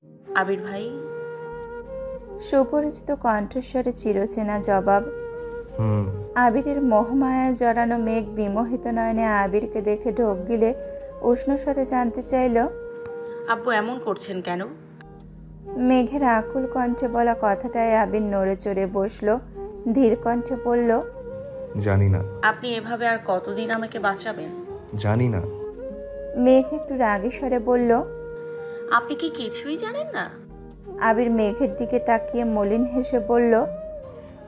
আবির ভাই। সুপরিচিত কণ্ঠস্বরে চিরচেনা জবাব। হুম। আবিরের মোহমায়ায় জড়ানো মেঘ বিমোহিত নয়নে আবিরকে দেখে ঢোক গিলে উষ্ণ স্বরে জানতে চাইল। আব্বু এমন করছেন কেন? মেঘের আকুল কণ্ঠে বলা কথাটায় আবির নড়ে চড়ে বসল। ধীর কণ্ঠে বলল, জানি না। আপনি এভাবে আর কতদিন আমাকে বাঁচাবেন? জানি না। মেঘ একটু রাগী স্বরে বলল। আপনি কি কিছুই জানেন না? আবির মেঘের দিকে তাকিয়ে মলিন হেসে বলল।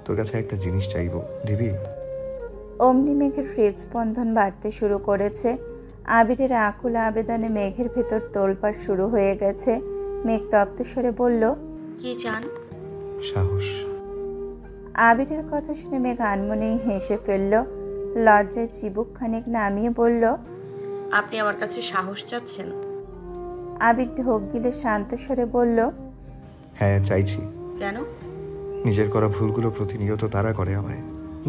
তোর কাছে একটা জিনিস চাইবো, দিবি? অমনি মেঘের হৃদস্পন্দন বাড়তে শুরু করেছে। আবিরের আকুল আবেদনে মেঘের ভেতর তোলপাড় শুরু হয়ে গেছে। মেঘ তপ্ত স্বরে বলল, কি চান? সাহস। আবিরের কথা শুনে মেঘ আনমনেই হেসে ফেলল। লজ্জায় চিবুক খানিক নামিয়ে বলল, আপনি আমার কাছে সাহস চাচ্ছেন? আবির ঢোক গিলে শান্ত স্বরে বলল, হ্যাঁ চাইছি। কেন? নিজের করা ভুলগুলো প্রতিনিয়ত তারা করে আমায়।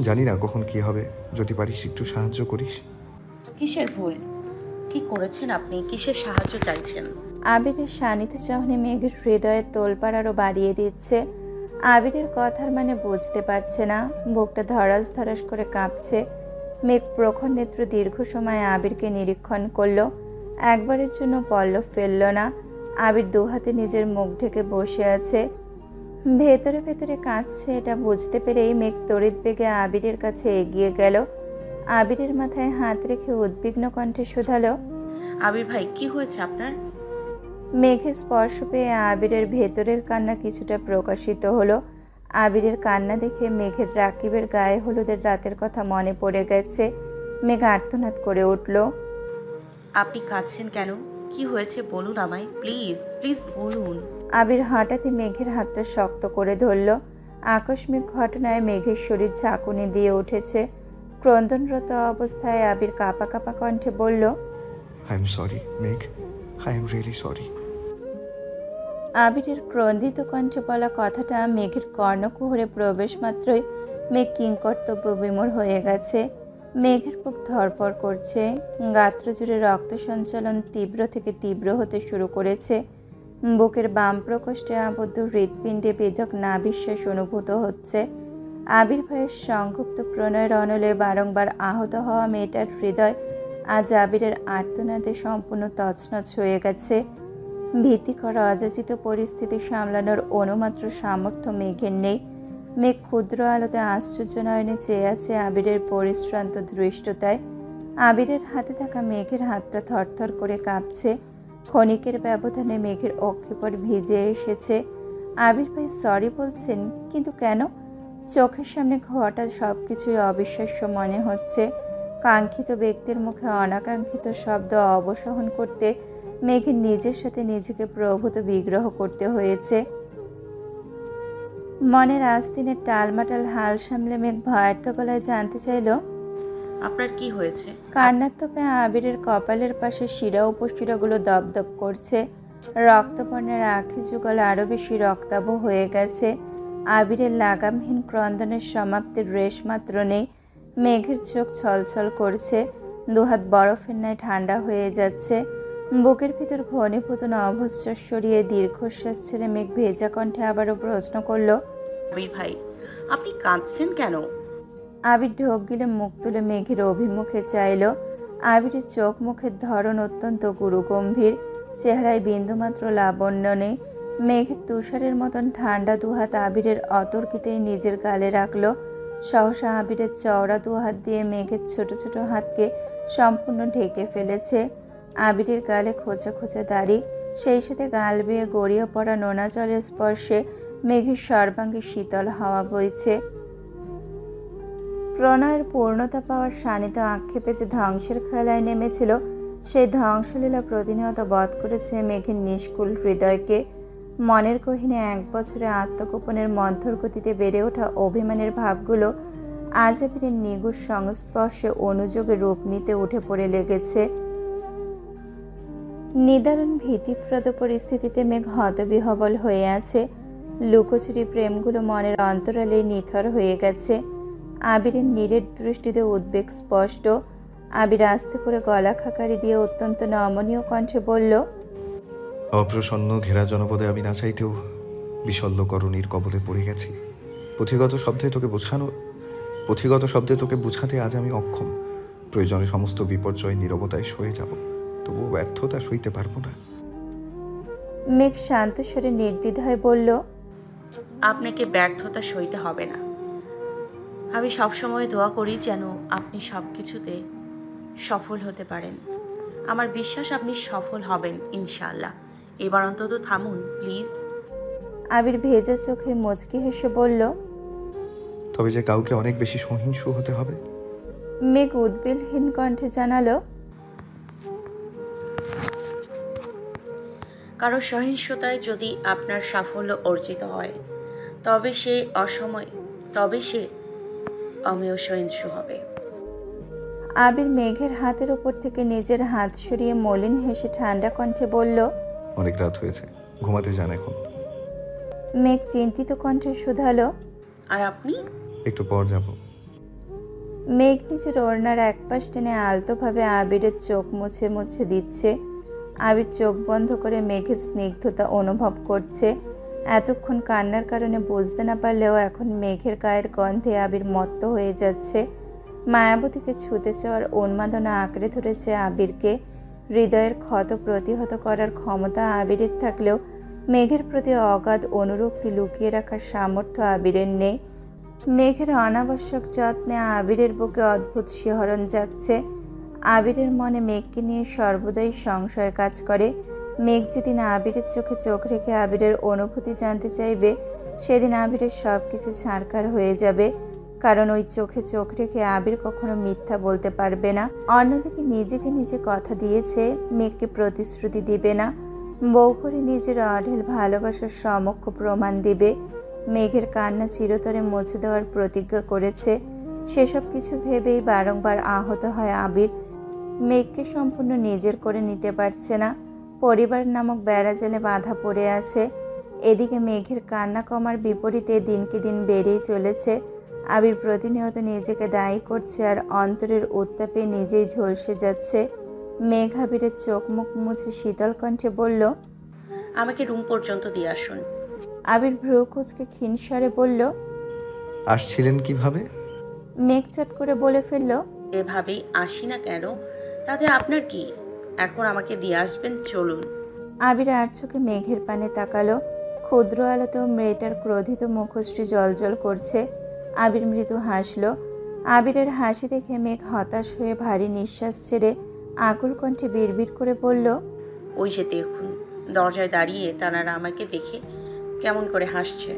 জানি না কখন কি হবে, যদি পারিস একটু সাহায্য করিস। কিসের ভুল? কি করেছেন আপনি? কিসের সাহায্য চাইছেন? আবিরের শানিত চাহনি মেঘের হৃদয়ের তোলপাড় আরও বাড়িয়ে দিচ্ছে। আবিরের কথার মানে বুঝতে পারছে না, বুকটা ধরাস ধরাস করে কাঁপছে। মেঘ প্রখর নেত্র দীর্ঘ সময় আবিরকে নিরীক্ষণ করলো। একবারের জন্য পল্লব ফেলল না। আবির দুহাতে নিজের মুখ ঢেকে বসে আছে, ভেতরে ভেতরে কাঁদছে। এটা বুঝতে পেরেই মেঘ তড়িৎ বেগে আবিরের কাছে এগিয়ে গেল। আবিরের মাথায় হাত রেখে উদ্বিগ্ন কণ্ঠে শুধালো। আবির ভাই, কি হয়েছে আপনার? মেঘের স্পর্শ পেয়ে আবিরের ভেতরের কান্না কিছুটা প্রকাশিত হলো। আবিরের কান্না দেখে মেঘের রাকিবের গায়ে হলুদের রাতের কথা মনে পড়ে গেছে। মেঘ আর্তনাদ করে উঠল। আপনি কাঁদছেন কেন? কি হয়েছে বলুন আমায়, প্লিজ প্লিজ বলুন। আবির হঠাৎই মেঘের হাতটা শক্ত করে ধরল। আকস্মিক ঘটনায় মেঘের শরীর ঝাঁকুনি দিয়ে উঠেছে। ক্রন্দনরত অবস্থায় আবির কাঁপা কাঁপা কণ্ঠে বলল, আই এম সরি মেঘ, আই এম রিয়েলি সরি। আবিরের ক্রন্দিত কণ্ঠে বলা কথাটা মেঘের কর্ণকুহরে প্রবেশ মাত্রই মেঘ কিংকর্তব্য বিমূঢ় হয়ে গেছে। মেঘের বুক ধড়ফড় করছে, গাত্র জুড়ে রক্ত সঞ্চালন তীব্র থেকে তীব্র হতে শুরু করেছে। বুকের বাম প্রকোষ্ঠে আবদ্ধ হৃৎপিণ্ডে বেধক নাভিশ্বাস অনুভূত হচ্ছে। আবির ভাইয়ের সংক্ষুব্ধ প্রণয়ের অনলে বারংবার আহত হওয়া মেয়েটার হৃদয় আজ আবিরের আর্তনাদে সম্পূর্ণ তছনছ হয়ে গেছে। ভীতিকর অযাচিত পরিস্থিতি সামলানোর অনুমাত্র সামর্থ্য মেঘের নেই। মেঘ ক্ষুদ্র আলোতে আশ্চর্য নয়নে চেয়ে আছে আবিরের পরিশ্রান্ত ধৃষ্টতায়। আবিরের হাতে থাকা মেঘের হাতটা থরথর করে কাঁপছে। ক্ষণিকের ব্যবধানে মেঘের অক্ষিপট ভিজে এসেছে। আবির ভাই সরি বলছেন, কিন্তু কেন? চোখের সামনে ঘটা সব কিছুই অবিশ্বাস্য মনে হচ্ছে। কাঙ্ক্ষিত ব্যক্তির মুখে অনাকাঙ্ক্ষিত শব্দ অবসহন করতে মেঘের নিজের সাথে নিজেকে প্রভূত বিগ্রহ করতে হয়েছে। মনের আস্তিনের টালমাটাল হাল সামলে মেঘ ভয়ার্থ গলায় জানতে চাইল, আপনার কি হয়েছে? কান্নার তোপে আবিরের কপালের পাশে শিরা উপশিরাগুলো দপদপ করছে। রক্তবর্ণের আখি যুগল আরও বেশি রক্তাভ হয়ে গেছে। আবিরের লাগামহীন ক্রন্দনের সমাপ্তির রেশ মাত্র নেই। মেঘের চোখ ছলছল করছে, দুহাত বরফের ন্যায় ঠান্ডা হয়ে যাচ্ছে। বুকের ভিতর ঘনীভূত অবশ্বাস সরিয়ে দীর্ঘশ্বাস ছেড়ে মেঘ ভেজা কণ্ঠে আবারও প্রশ্ন করল, আবির ভাই, আপনি কাঁদছেন কেন? আবির ঢোক গিলে মুখ তুলে মেঘের অভিমুখে চাইল। আবিরের চোখ মুখের ধরন অত্যন্ত গুরুগম্ভীর, চেহারায় বিন্দুমাত্র লাবণ্য নেই। মেঘের তুষারের মতন ঠান্ডা দুহাত আবিরের অতর্কিতেই নিজের গালে রাখল। সহসা আবিরের চওড়া দুহাত দিয়ে মেঘের ছোট ছোট হাতকে সম্পূর্ণ ঢেকে ফেলেছে। আবিরের গালে খোঁচা খোঁচা দাড়ি, সেই সাথে গাল বেয়ে গড়িয়ে পড়া নোনা জলের স্পর্শে মেঘের সর্বাঙ্গে শীতল হাওয়া বইছে। প্রণয়ের পূর্ণতা পাওয়ার শানিত আক্ষেপে যে ধ্বংসের খেলায় নেমেছিল, সেই ধ্বংসলীলা প্রতিনিয়ত বধ করেছে মেঘের নিষ্কুল হৃদয়কে। মনের গহীনে এক বছরে আত্মগোপনের মন্থর গতিতে বেড়ে ওঠা অভিমানের ভাবগুলো আজ আবিরের নিগুড় সংস্পর্শে অনুযোগে রূপ নিতে উঠে পড়ে লেগেছে। নিদারুণ ভীতিপ্রদ পরিস্থিতিতে মেঘ হতবিহবল হয়ে আছে। লুকোচুরি প্রেমগুলো মনের অন্তরালে নিথর হয়ে গেছে। আবিরের নীরের দৃষ্টিতে উদ্বেগ স্পষ্ট। আবির আস্তে করে গলা খাকারি দিয়ে অত্যন্ত নমনীয় কণ্ঠে বলল, অপ্রসন্ন ঘেরা জনপদে আমি না চাইতেও বিশল্যকরণীর কবলে পড়ে গেছি। পুঁথিগত শব্দে তোকে বোঝাতে আজ আমি অক্ষম। প্রয়োজনে সমস্ত বিপর্যয় নীরবতায় সয়ে যাব, তবুও ব্যর্থতা সইতে পারবো না। মেঘ শান্ত স্বরে নির্দ্বিধায় বলল, আপনাকে ব্যর্থতা সইতে হবে না। আমি সবসময় দোয়া করি যেন আপনি সব কিছুতে সফল হতে পারেন। আমার বিশ্বাস আপনি সফল হবেন ইনশাআল্লাহ। এবার অন্তত থামুন প্লিজ। আবির ভেজা চোখে মুচকি হেসে বলল। তবে যে কাউকে অনেক বেশি সহিংসু হতে হবে। মেঘ উদ্বেগহীন কণ্ঠে জানালো, কারো সহিংসতায় যদি আপনার সাফল্য অর্জিত হয় তবে সে অমেয় সহিংসু হবে। আবির মেঘের হাতের উপর থেকে নিজের হাত সরিয়ে মলিন হেসে ঠান্ডা কণ্ঠে বলল, অনেক রাত হয়েছে, ঘুমাতে যান এখন। মেঘ চিন্তিত কণ্ঠে শুধালো, আর আপনি? একটু পর যাব। মেঘ নিজের ওড়নার একপাশ টেনে আলতোভাবে আবিরের চোখ মুছে মুছে দিচ্ছে। আবির চোখ বন্ধ করে মেঘের স্নিগ্ধতা অনুভব করছে। এতক্ষণ কান্নার কারণে বুঝতে না পারলেও এখন মেঘের গায়ের গন্ধে আবির মত্ত হয়ে যাচ্ছে। মায়াবতীকে ছুতে চাওয়ার উন্মাদনা আঁকড়ে ধরেছে আবিরকে। হৃদয়ের ক্ষত প্রতিহত করার ক্ষমতা আবিরের থাকলেও মেঘের প্রতি অগাধ অনুরক্তি লুকিয়ে রাখার সামর্থ্য আবিরের নেই। মেঘের অনাবশ্যক যত্নে আবিরের বুকে অদ্ভুত শিহরণ যাচ্ছে। আবিরের মনে মেঘকে নিয়ে সর্বদাই সংশয় কাজ করে। মেঘ যেদিন আবিরের চোখে চোখ রেখে আবিরের অনুভূতি জানতে চাইবে, সেদিন আবিরের সব কিছু ছারখার হয়ে যাবে। কারণ ওই চোখে চোখ রেখে আবির কখনো মিথ্যা বলতে পারবে না। অন্যদিকে নিজেকে নিজে কথা দিয়েছে মেঘকে প্রতিশ্রুতি দিবে না, বউ করে নিজের অঢেল ভালোবাসার সমক্ষ প্রমাণ দিবে। মেঘের কান্না চিরতরে মুছে দেওয়ার প্রতিজ্ঞা করেছে। সেসব কিছু ভেবেই বারংবার আহত হয় আবির। মেঘকে সম্পূর্ণ নিজের করে নিতে পারছে না। পরিবার নামক বেড়াজালে বাঁধা পড়ে আছে। এদিকে মেঘের কান্না কমার বিপরীতে দিনকে দিন বেড়েই চলেছে। আবির প্রতিনিয়ত নিজেকে দায়ী করছে আর অন্তরের উত্তাপে নিজেই ঝলসে যাচ্ছে। মেঘ আবিরের চোখ মুখ মুছে শীতল কণ্ঠে বলল, আমাকে রুম পর্যন্ত দিয়ে আসুন। আবির ভ্রু কুঁচকে ক্ষীণ স্বরে বলল, আসছিলেন কিভাবে? মেঘ চট করে বলে ফেলল, এভাবেই আসি না কেন, তাতে আপনার কি? এখন আমাকে দিয়ে আসবেন, চলুন। আবির আর চোখে মেঘের পানে তাকালো। ক্ষুদ্র আলোতেও মেয়েটার ক্রোধিত মুখশ্রী জলজল করছে। আবির মৃদু হাসল। আবিরের হাসি দেখে মেঘ হতাশ হয়ে ভারী নিঃশ্বাস ছেড়ে আকুল কণ্ঠে বিড়বিড় করে বলল, ওই যে দেখুন, দরজায় দাঁড়িয়ে তানারা আমাকে দেখে কেমন করে হাসছে।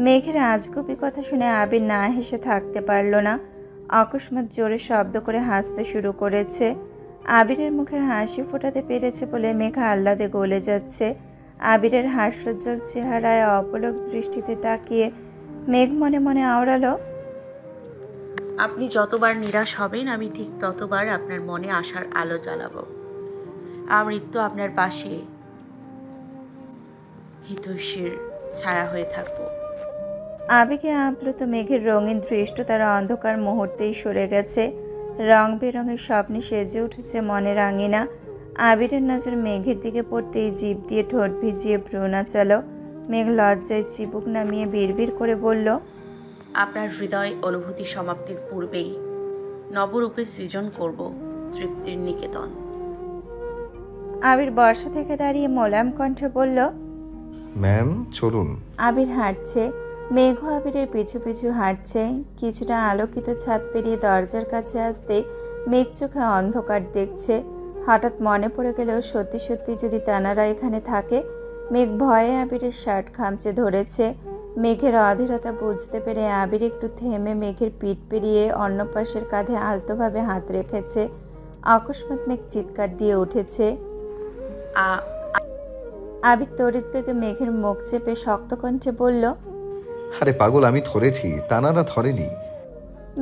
মেঘের আজগুবি কথা শুনে আবির না হেসে থাকতে পারল না। অকস্মাৎ জোরে শব্দ করে হাসতে শুরু করেছে। আবিরের মুখে হাসি ফোটাতে পেরেছে বলে মেঘ আহ্লাদে গলে যাচ্ছে। আবিরের হাস্যোজ্জ্বল চেহারায় অপলক দৃষ্টিতে তাকিয়ে মেঘ মনে মনে আওড়ালো, আপনি যতবার নিরাশ হবেন আমি ঠিক ততবার আপনার মনে আশার আলো জ্বালাবো। আমৃত্যু আপনার পাশে হিতৈষীর ছায়া হয়ে থাকবো। আবেগে আপ্লুত মেঘের রঙিন দৃষ্ট তার অন্ধকার মুহূর্তেই সরে গেছে। রং বেরঙের স্বপ্নে সেজে উঠেছে মনের আঙিনা। আবিরের নজর মেঘের দিকে পড়তেই জিভ দিয়ে ঠোঁট ভিজিয়ে ভ্রু নাচালো। মেঘ লজ্জায় চিবুক নামিয়ে বিড়বিড় করে বলল, আপনার হৃদয় অনুভূতি সমাপ্তির পূর্বেই নবরূপে সৃজন করব তৃপ্তির নিকেতন। আবির বর্ষা থেকে দাঁড়িয়ে মোলায়েম কণ্ঠে বলল, ম্যাম চলুন। আবির হাঁটছে। মেঘ আবিরের পিছু পিছু হাঁটছে। কিছুটা আলোকিত ছাদ পেরিয়ে দরজার কাছে আসতে মেঘ চোখে অন্ধকার দেখছে। হঠাৎ মনে পড়ে গেলেও সত্যি সত্যি যদি তানারা এখানে থাকে। মেঘ ভয়ে আবিরের শার্ট খামচে ধরেছে। মেঘের অধীরতা বুঝতে পেরে আবির একটু থেমে মেঘের পিঠ পেরিয়ে অন্য পাশের কাঁধে আলতোভাবে হাত রেখেছে। অকস্মাৎ মেঘ চিৎকার দিয়ে উঠেছে। আবির তড়িৎ বেগে মেঘের মুখ চেপে শক্ত কণ্ঠে বলল, আরে পাগল, আমি ধরেছি, তানারা ধরেনি।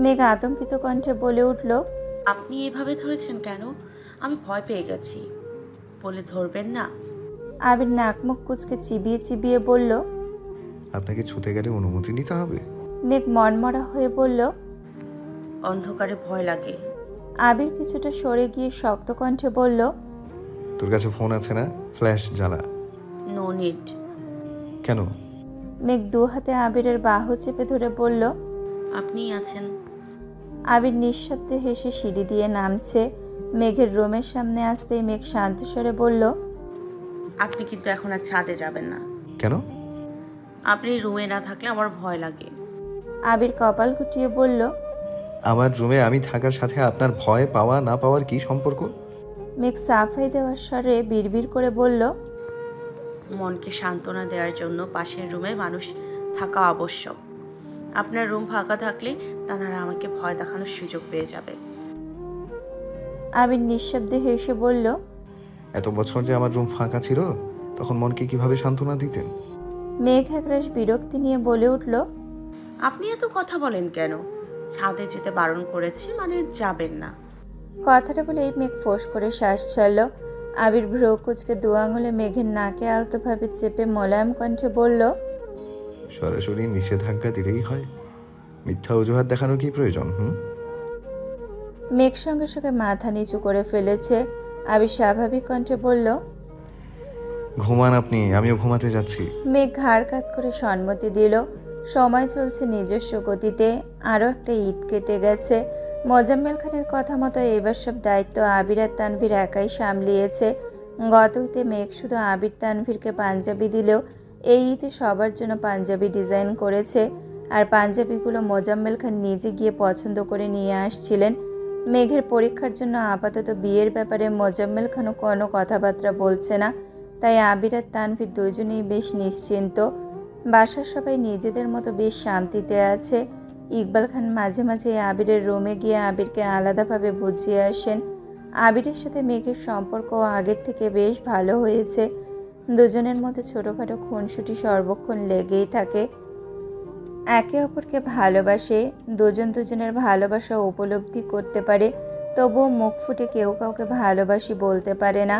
মেঘ আতঙ্কিত কণ্ঠে বলে উঠল, আপনি এভাবে ধরেছেন কেন? আমি ভয় পেয়ে গেছি। বলে ধরবেন না? আবির নাক মুখ কুচকে চিবিয়ে চিবিয়ে বলল, আপনাকে ছুতে গেলে অনুমতি নিতে হবে। মেঘ মনমরা হয়ে বলল, অন্ধকারে ভয় লাগে। আবির কিছুটা সরে গিয়ে শক্ত কণ্ঠে বলল, তোর কাছে ফোন আছে না? ফ্ল্যাশ জ্বালা। No need. কেন? মেঘ দু হাতে আবিরের বাহু চেপে ধরে বলল। আপনিই আছেন। আবির নিঃশব্দে হেসে সিঁড়ি দিয়ে নামছে। মেঘের রুমের সামনে আসতেই মেঘ শান্ত স্বরে বলল। আপনি কিন্তু এখন আর ছাদে যাবেন না। কেন? আপনি রুমে না থাকলে আমার ভয় লাগে। আবির কপাল গুটিয়ে বলল। আমার রুমে আমি থাকার সাথে আপনার ভয় পাওয়া না পাওয়ার কি সম্পর্ক? মেঘ সাফাই দেওয়ার স্বরে বিড়বিড় করে বলল। মনকে সান্ত্বনা দেওয়ার জন্য পাশের রুমে মানুষ থাকা আবশ্যক। আপনার রুম ফাঁকা থাকলে তারা আমাকে ভয় দেখানোর সুযোগ পেয়ে যাবে। আবির নিঃশব্দে হেসে বলল। এত বছর যে আমার রুম ফাঁকা ছিল, তখন মনকে কিভাবে সান্ত্বনা দিতেন? মেঘ একরাশ বিরক্তি নিয়ে বলে উঠল। আপনি এত কথা বলেন কেন? ছাদে যেতে বারণ করেছি মানে যাবেন না। কথাটা বলে মেঘ ফোঁস করে শ্বাস ছাড়ল। আবির ভ্রু কুচকে দু আঙুলে মেঘের নাকে আলতোভাবে চেপে মোলায়েম কণ্ঠে বলল। সরাসরি নিষেধাজ্ঞা দিলেই হয়, মিথ্যা অজুহাত দেখানোর কি প্রয়োজন? মেঘ সঙ্গে সঙ্গে মাথা নিচু করে ফেলেছে। আবির স্বাভাবিক কণ্ঠে বলল। ঘুমান আপনি, আমিও ঘুমাতে যাচ্ছি। মেঘ ঘাড় কাত করে সম্মতি দিল। সময় চলছে নিজস্ব গতিতে। আরও একটা ঈদ কেটে গেছে। মোজাম্মেল খানের কথা মতো এবার সব দায়িত্ব আবির আর তানভীর একাই সামলিয়েছে। গত ঈদে মেঘ শুধু আবির তানভীরকে পাঞ্জাবি দিলেও এই ঈদে সবার জন্য পাঞ্জাবি ডিজাইন করেছে। আর পাঞ্জাবিগুলো মোজাম্মেল খান নিজে গিয়ে পছন্দ করে নিয়ে আসছিলেন। মেঘের পরীক্ষার জন্য আপাতত বিয়ের ব্যাপারে মোজাম্মেল খানও কোনো কথাবার্তা বলছে না। তাই আবির আর তানভীর দুজনেই বেশ নিশ্চিন্ত। বাসার সবাই নিজেদের মতো বেশ শান্তিতে আছে। ইকবাল খান মাঝে মাঝে আবিরের রুমে গিয়ে আবিরকে আলাদাভাবে বুঝিয়ে আসেন। আবিরের সাথে মেঘের সম্পর্ক আগের থেকে বেশ ভালো হয়েছে। দুজনের মধ্যে ছোটোখাটো খুনসুটি সর্বক্ষণ লেগেই থাকে। একে অপরকে ভালোবাসে। দুজন দুজনের ভালোবাসা উপলব্ধি করতে পারে, তবুও মুখ ফুটে কেউ কাউকে ভালোবাসি বলতে পারে না।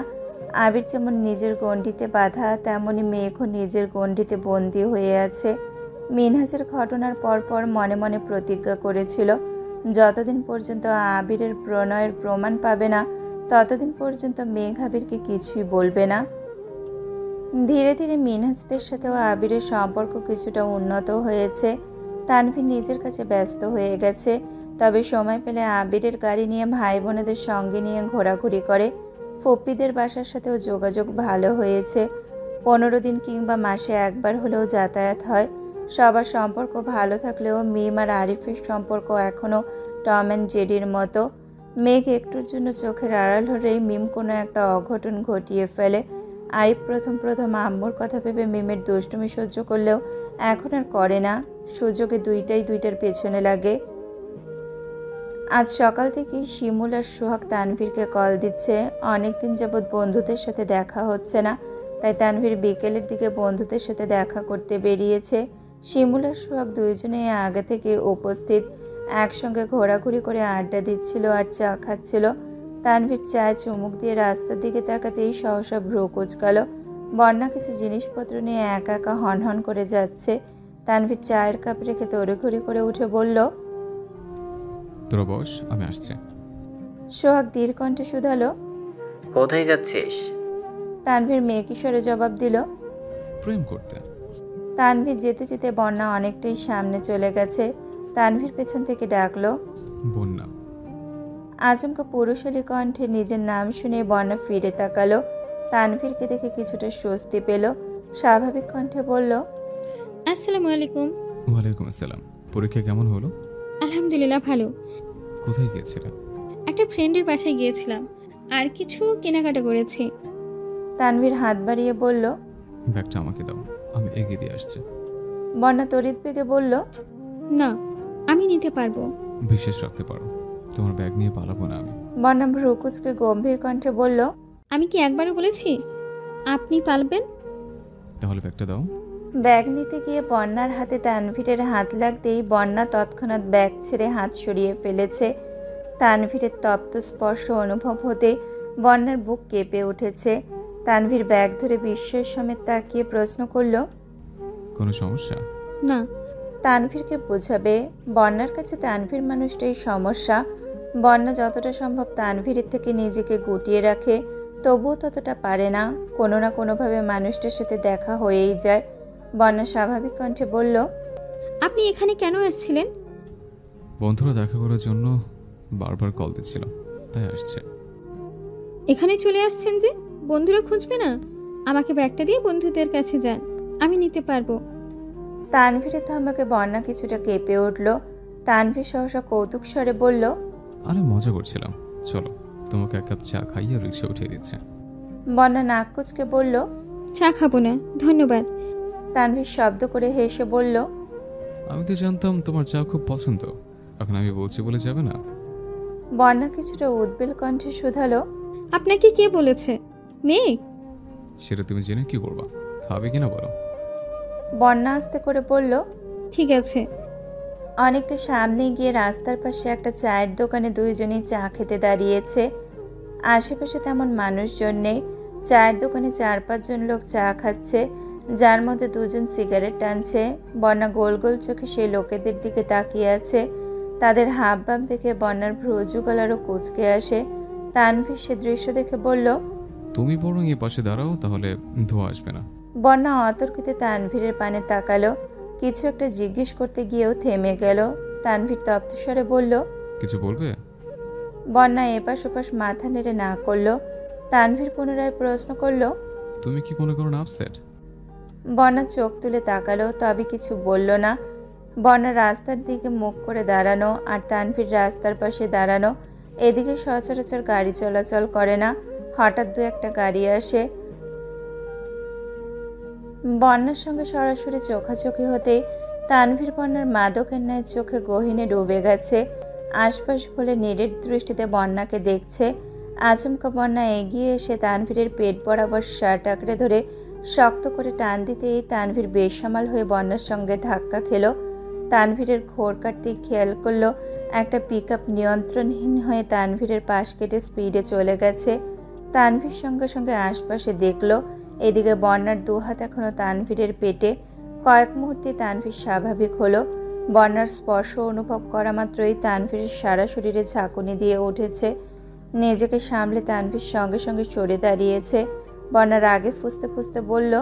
আবির যেমন নিজের গণ্ডিতে বাঁধা, তেমনি মেঘও নিজের গণ্ডিতে বন্দী হয়ে আছে। মিনহাজের ঘটনার পরপর মনে মনে প্রতিজ্ঞা করেছিল, যতদিন পর্যন্ত আবিরের প্রণয়ের প্রমাণ পাবে না, ততদিন পর্যন্ত মেঘ আবিরকে কিছুই বলবে না। ধীরে ধীরে মিনহাজদের সাথেও আবিরের সম্পর্ক কিছুটা উন্নত হয়েছে। তানভীর নিজের কাছে ব্যস্ত হয়ে গেছে, তবে সময় পেলে আবিরের গাড়ি নিয়ে ভাই বোনেদের সঙ্গে নিয়ে ঘোরাঘুরি করে। ফপ্পিদের বাসার সাথেও যোগাযোগ ভালো হয়েছে। 15 দিন কিংবা মাসে একবার হলেও যাতায়াত হয়। সবার সম্পর্ক ভালো থাকলেও মিম আর আরিফের সম্পর্ক এখনও টম অ্যান্ড জেরির মতো। মেঘ একটুর জন্য চোখের আড়াল হলেই মিম কোনো একটা অঘটন ঘটিয়ে ফেলে। আরিফ প্রথম প্রথম আম্মুর কথা ভেবে মিমের দুষ্টুমি সহ্য করলেও এখন আর করে না। সুযোগে দুইটার পেছনে লাগে। আজ সকাল থেকেই শিমুল আর সোহাগ তানভীরকে কল দিচ্ছে। অনেকদিন যাবৎ বন্ধুদের সাথে দেখা হচ্ছে না, তাই তানভীর বিকেলের দিকে বন্ধুদের সাথে দেখা করতে বেরিয়েছে। শিমুল আর সোহাগ দুইজনেই আগে থেকে উপস্থিত। একসঙ্গে ঘোরাঘুরি করে আড্ডা দিচ্ছিল আর চা খাচ্ছিল। তানভীর চায় চুমুক দিয়ে রাস্তার দিকে তাকাতেই সহসা ভ্রু কুচকাল। বন্যা কিছু জিনিসপত্র নিয়ে একা একা হনহন করে যাচ্ছে। তানভীর চায়ের কাপ রেখে তড়িঘড়ি করে উঠে বলল। তোরা বস, আমি আসছি। সোহাগ ধীর কণ্ঠে শুধালো। কোথায় যাচ্ছিস? তানভীর মেয়েকিশোরে জবাব দিল। প্রেম করতে। তানভীর যেতে যেতে বন্যা অনেকটাই সামনে চলে গেছে। তানভীর পেছন থেকে ডাকলো, বন্যা। আচমকা পুরুষালী কণ্ঠে নিজের নাম শুনে বন্যা ফিরে তাকালো। তানভীরকে দেখে কিছুটা স্বস্তি পেল। স্বাভাবিক কণ্ঠে বলল, আসসালামু আলাইকুম। ওয়ালাইকুম আসসালাম। পরীক্ষা কেমন হলো? আলহামদুলিল্লাহ ভালো। কোথায় গিয়েছিলে? একটা ফ্রেন্ডের বাসায় গিয়েছিলাম, আর কিছু কেনাকাটা করেছি। তানভীর হাত বাড়িয়ে বলল। ব্যাগটা আমাকে দাও, আমি এগিয়ে দিয়ে আসছি। বন্যা তড়িৎ বেগে বলল, না, আমি নিতে পারবো। বিশ্বাস রাখতে পারো, তোমার ব্যাগ নিয়ে পালাবো না আমি। বন্যা ভ্রুকুচকে গম্ভীর কণ্ঠে বলল, আমি কি একবারও বলেছি আপনি পালবেন? তাহলে ব্যাগটা দাও। ব্যাগ নিতে গিয়ে বন্যার হাতে তানভীরের হাত লাগতেই বন্যা তৎক্ষণাৎ ব্যাগ ছেড়ে হাত সরিয়ে ফেলেছে। তানভীরের তপ্ত স্পর্শ অনুভব হতে বন্যার বুক কেঁপে উঠেছে। তানভীর ব্যাগ ধরে বিস্ময়ের সমেত তাকিয়ে প্রশ্ন করল, কোনো সমস্যা? না। তানভীরকে বোঝাবে বন্যার কাছে তানভীর মানুষটাই সমস্যা। বন্যা যতটা সম্ভব তানভীরের থেকে নিজেকে গুটিয়ে রাখে। তবুও ততটা পারে না। কোনো না কোনোভাবে মানুষটার সাথে দেখা হয়েই যায়। বন্যা স্বাভাবিক কণ্ঠে বলল, আপনি এখানে কেন আসছিলেন? বন্ধুরা দেখা করার জন্য বারবার কল দিচ্ছিল, তাই আসছে। এখানে চলে আসছেন যে? বন্ধুরা খুঁজবে না? আমাকে ব্যাগটা দিয়ে বন্ধুদের কাছে যান, আমি নিতে পারবো। তানভীরের ধমকে বন্যা কিছুটা কেঁপে উঠল। তানভীর সহসা কৌতুক স্বরে বলল, আরে মজা করছিলাম, চলো তোমাকে এক কাপ চা খাইয়ে রিক্সা উঠিয়ে দিচ্ছে। বন্যা নাক কুচকে বলল, চা খাবো না, ধন্যবাদ। তানভীর শব্দ করে হেসে বলল, আমি তো জানতাম তোমার চা খুব পছন্দ, এখন আমি বলছি বলে যাবে না? বন্যা কিছুটা উদ্বেল কণ্ঠে শুধালো, আপনাকে কে বলেছে? মেঘ? সেটা তুমি জেনে কি করবা? খাবে কিনা বলো। বন্যা আস্তে করে বলল, ঠিক আছে। অনেকটা সামনে গিয়ে রাস্তার পাশে একটা চায়ের দোকানে দুইজনেই চা খেতে দাঁড়িয়েছে। আশেপাশে তেমন মানুষজন নেই। চায়ের দোকানে 4-5 জন লোক চা খাচ্ছে, যার মধ্যে 2 জন সিগারেট টানছে। বন্যা গোল গোল চোখে সেই লোকেদের দিকে তাকিয়ে আছে। তাদের হাবভাব দেখে বন্যার ভ্রুযুগল আরও কুঁচকে আসে। তানভীর সে দৃশ্য দেখে বলল, তুমি বরং এই পাশে দাঁড়াও, তাহলে ধোয়া আসবে না। বন্যা অতর্কিতে তানভীরের পানে তাকালো। কিছু একটা জিজ্ঞেস করতে গিয়েও থেমে গেল। তানভীর তপ্তস্বরে বলল, কিছু বলবে? বন্যা এপাশ ওপাশ মাথা নেড়ে না করলো। তানভীর পুনরায় প্রশ্ন করলো, তুমি কি কোনো কারণে আপসেট? বন্যা চোখ তুলে তাকালো, তবে কিছু বলল না। বন্যা রাস্তার দিকে মুখ করে দাঁড়ানো, আর তানভীর রাস্তার পাশে দাঁড়ানো। এদিকে সচরাচর গাড়ি চলাচল করে না। হঠাৎ 2-1টা গাড়ি আসে। বন্যার সঙ্গে সরাসরি চোখাচোখি হতেই তানভীর বন্যার মাদকের ন্যায় চোখে গহীনে ডুবে গেছে। আশপাশ বলে নিরেট দৃষ্টিতে বন্যাকে দেখছে। আচমকা বন্যা এগিয়ে এসে তানভীরের পেট বরাবর শার্ট আঁকড়ে ধরে শক্ত করে টান দিতেই তানভীর বেসামাল হয়ে বন্যার সঙ্গে ধাক্কা খেল। তানভীরের ঘোর কাটতেই খেয়াল করলো একটা পিকআপ নিয়ন্ত্রণহীন হয়ে তানভীরের পাশ কেটে স্পিডে চলে গেছে। তানভীর সঙ্গে সঙ্গে আশপাশে দেখলো। এদিকে বন্যার 2 হাত এখনো তানভীরের পেটে। কয়েক মুহূর্তে তানভীর স্বাভাবিক হলো। বন্যার স্পর্শ অনুভব করা মাত্রই তানভীরের সারা শরীরে ঝাঁকুনি দিয়ে উঠেছে। নিজেকে সামলে তানভীর সঙ্গে সঙ্গে সরে দাঁড়িয়েছে। বন্যার আগে ফুঁসতে ফুঁসতে বলল,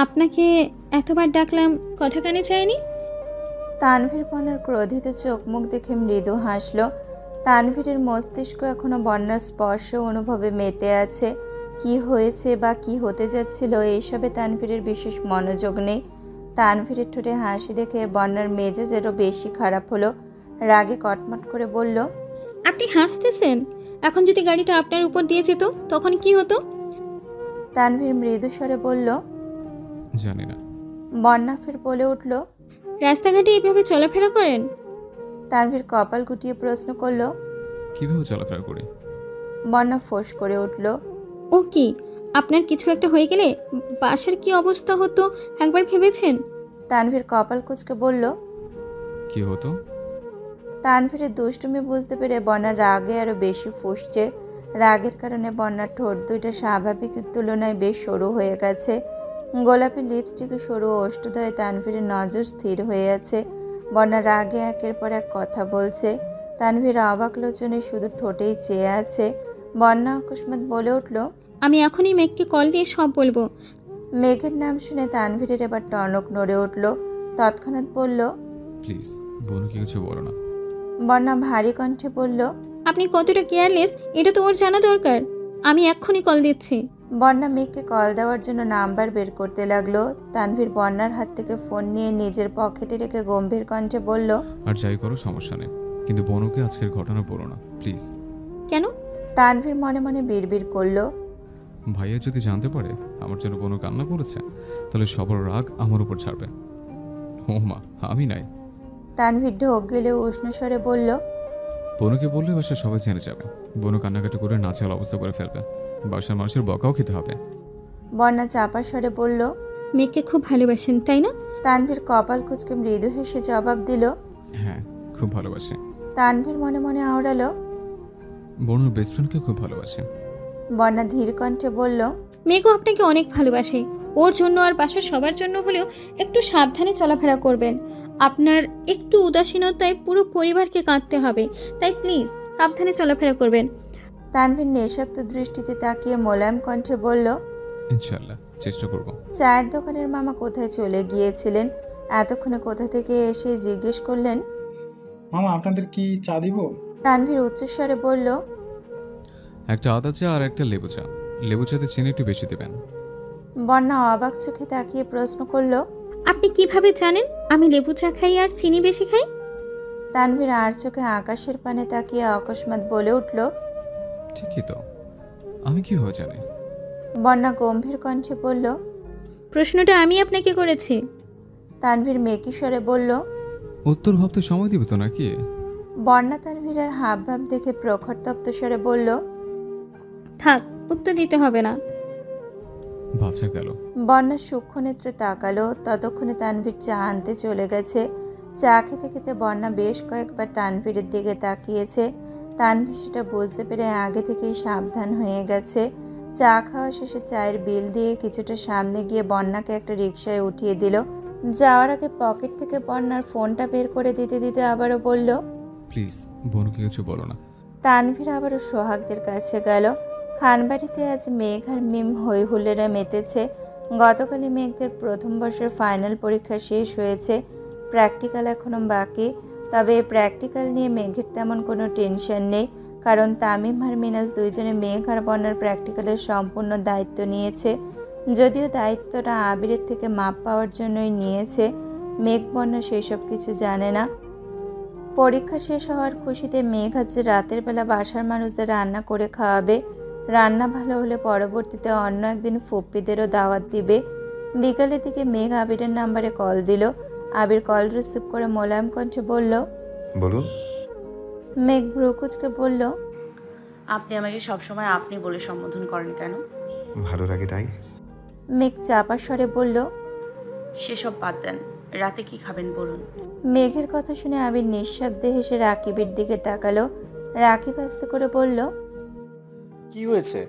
আপনাকে এতবার ডাকলাম, কথা কানে চায়নি? তানভীর বন্যার ক্রোধিত চোখ মুখ দেখে মৃদু হাসল। তানভীরের মস্তিষ্ক এখনো বন্যার স্পর্শ অনুভবে মেতে আছে। কি হয়েছে বা কি হতে যাচ্ছিল এইসবে তানভীরের বিশেষ মনোযোগ নেই। তানভীরের ঠোঁটে হাসি দেখে বন্যার মেজাজ আরও বেশি খারাপ হলো। রাগে কটমট করে বলল, আপনি হাসতেছেন? এখন যদি গাড়িটা আপনার উপর দিয়ে যেত তখন কি হতো? তানভীর মৃদু স্বরে বলল। জানি না। বন্যা ফের বলে উঠল, রাস্তাঘাটে এইভাবে চলাফেরা করেন? তানভীর কপাল গুটিয়ে প্রশ্ন করল। কিভাবে চলাফেরা করি? বন্যা ফোঁস করে উঠল। ও কি, আপনার কিছু একটা হয়ে গেলে বাসার কি অবস্থা হতো একবার ভেবেছেন? তানভীর কপাল কুঁচকে বলল। কি হতো? তানভীরের দুষ্টুমি বুঝতে পেরে বন্যার রাগে আরো বেশি ফুঁসছে। রাগের কারণে বন্যার ঠোঁট দুইটা স্বাভাবিকের তুলনায় বেশ সরু হয়ে গেছে। গোলাপি লিপস্টিকে সরু ওষ্ঠদয়ে তানভীরের নজর স্থির হয়ে আছে। বন্যার রাগে একের পর এক কথা বলছে। তানভীর অবাক লোচনে শুধু ঠোঁটেই চেয়ে আছে। বন্যা অকস্মাৎ বলে উঠল, আমি এখনই মেঘকে কল দিয়ে সব বলবো। মেঘের নাম শুনে তানভীরের এবার টনক নড়ে উঠল। তৎক্ষণাৎ বলল, প্লিজ বোনকে কিছু বলো না। বন্যা ভারী কণ্ঠে বলল, আপনি কতটা কেয়ারলেস এটা তো ওর জানা দরকার। আমি এক্ষুনি কল দিচ্ছি। বন্যা মেঘকে কল দেওয়ার জন্য নাম্বার বের করতে লাগলো। তানভীর বন্যার হাত থেকে ফোন নিয়ে নিজের পকেটে রেখে গম্ভীর কণ্ঠে বলল, আর যাই করো সমস্যা নেই, কিন্তু বোনকে আজকের ঘটনা বলো না প্লিজ। কেন? তানভীর মনে মনে বিড়বিড় করলো, ভাইয়া যদি জানতে পারে আমার জন্য বোনও কান্না করেছে, তাহলে সবার রাগ আমার উপর ছাড়বে। ও মা, আমি নাই। তানভীর ঢোক গেলে উষ্ণ স্বরে বলল, বোনকে বললে বাসায় সবাই জেনে যাবে। বোনও কান্নাকাটি করে নাচের অবস্থা করে ফেলবে, বাসার মানুষের বকাও খেতে হবে। বন্যা চাপা স্বরে বলল। মেঘকে খুব ভালোবাসেন তাই না? তানভীর কপাল কুঁচকে মৃদু হেসে জবাব দিল। হ্যাঁ, খুব ভালোবাসে। তানভীর মনে মনে আওড়ালো, বোনের বেস্ট ফ্রেন্ডকে খুব ভালোবাসে। বন্যা ধীর কণ্ঠে বলল, মেঘও আপনাকে অনেক ভালোবাসে। ওর জন্য আর বাসার সবার জন্য হলেও একটু সাবধানে চলাফেরা করবেন। আপনার একটু উদাসীনতায় পুরো পরিবারকে কাঁদতে হবে, তাই প্লিজ সাবধানে চলাফেরা করবেন। তানভীর নেশাক্ত দৃষ্টিতে তাকিয়ে মোলায়েম কণ্ঠে বলল, ইনশাল্লাহ চেষ্টা করব। চায়ের দোকানের মামা কোথায় চলে গিয়েছিলেন? এতক্ষণে কোথা থেকে এসে জিজ্ঞেস করলেন। মামা আপনাদের কি চা দিব? তানভীর উচ্চস্বরে বলল, একটা আদা চা আর একটা লেবু চা। লেবু চাতে চিনি একটু বেশি দেবেন। বন্যা অবাক চোখে তাকিয়ে প্রশ্ন করল। আপনি কিভাবে জানেন আমি লেবু চা খাই আর চিনি বেশি খাই? তানভীর আর চোখে আকাশের পানে তাকিয়ে অকস্মাৎ বলে উঠল। ঠিকই তো, আমি কিভাবে জানি? বন্যা গম্ভীর কণ্ঠে বলল। প্রশ্নটা আমি আপনাকে করেছি। তানভীর মেকিস্বরে বলল। উত্তর ভাবতে সময় দিবে তো নাকি? বন্যা তানভীরের হাবভাব দেখে প্রখর তপ্ত স্বরে বলল। থাক, উত্তর দিতে হবে না। বাঁচা গেল। বন্যা সূক্ষ্ম নেত্রে তাকালো। ততক্ষণে তানভীর চা আনতে চলে গেছে। চা খেতে খেতে বন্যা বেশ কয়েকবার তানভীরের দিকে তাকিয়েছে। তানভীর সেটা বুঝতে পেরে আগে থেকেই সাবধান হয়ে গেছে। চা খাওয়া শেষে চায়ের বিল দিয়ে কিছুটা সামনে গিয়ে বন্যাকে একটা রিকশায় উঠিয়ে দিল। যাওয়ার আগে পকেট থেকে বন্যার ফোনটা বের করে দিতে দিতে আবারও বলল, প্লিজ বোনকে কিছু বলো না। তানভীর আবারও সোহাগদের কাছে গেল। খানবাড়িতে আজ মেঘ আর মিম হই হুল্লোড়ে মেতেছে। গতকালই মেঘদের প্রথম বর্ষের ফাইনাল পরীক্ষা শেষ হয়েছে। প্র্যাকটিক্যাল এখনও বাকি। তবে প্র্যাকটিক্যাল নিয়ে মেঘের তেমন কোনো টেনশন নেই, কারণ তামিম আর মিনাজ দুইজনে মেঘ আর বন্যার প্র্যাকটিক্যালের সম্পূর্ণ দায়িত্ব নিয়েছে। যদিও দায়িত্বটা আবিরের থেকে মাপ পাওয়ার জন্যই নিয়েছে, মেঘ বন্যা সেসব কিছু জানে না। পরীক্ষা শেষ হওয়ার খুশিতে মেঘ আজ রাতের বেলা বাসার মানুষদের রান্না করে খাওয়াবে। রান্না ভালো হলে পরবর্তীতে অন্য একদিন ফুপ্পিদেরও দাওয়াত দিবে। বিকালের দিকে মেঘ আবিরের নাম্বারে কল দিল। আবির কল রিসিভ করে মোলায়েম কণ্ঠে বলল। বলুন। মেঘ ভ্রুকুচকে বলল। আপনি আমাকে সবসময় আপনি বলে সম্বোধন করেন কেন? ভালো লাগে তাই। মেঘ চাপা স্বরে বলল। সেসব বাদ দেন, রাতে কি খাবেন বলুন। মেঘের কথা শুনে আবির নিঃশব্দে হেসে রাকিবের দিকে তাকালো। রাকিব আস্তে করে বলল। কি হয়েছে?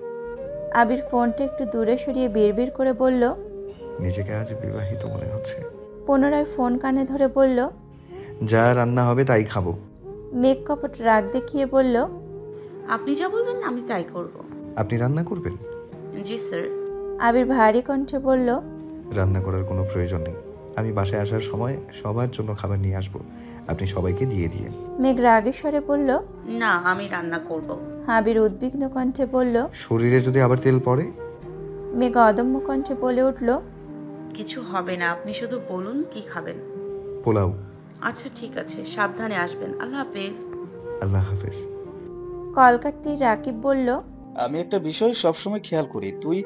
আবির ফোনটা একটু দূরে সরিয়ে বিড়বিড় করে বলল। নিজেকে আজ বিবাহিত মনে হচ্ছে। পুনরায় ফোন কানে ধরে বলল। যা রান্না হবে তাই খাবো। মেঘ কপট রাগ দেখিয়ে বলল। আপনি যা বলবেন আমি তাই করব। আপনি রান্না করবেন? জি স্যার। আবির ভারী কণ্ঠে বলল। রান্না করার কোনো প্রয়োজন নেই। আমি বাসায় আসার সময় সবার জন্য খাবার নিয়ে আসবো, আপনি সবাইকে দিয়ে দিয়েন। মেঘ রাগের স্বরে বলল। না, আমি রান্না করব। আবির উদ্বিগ্ন কণ্ঠে বলল। শরীরে যদি আবার তেল পড়ে? মেঘ অদম্য কণ্ঠে বলে উঠল। কিছু হবে না, আপনি শুধু বলুন কি খাবেন। পোলাও। আচ্ছা ঠিক আছে, সাবধানে আসবেন। আল্লাহ হাফেজ। আল্লাহ হাফেজ। কল কাটতেই রাকিব বলল। আমি একটা বিষয় সবসময় খেয়াল করি, তুই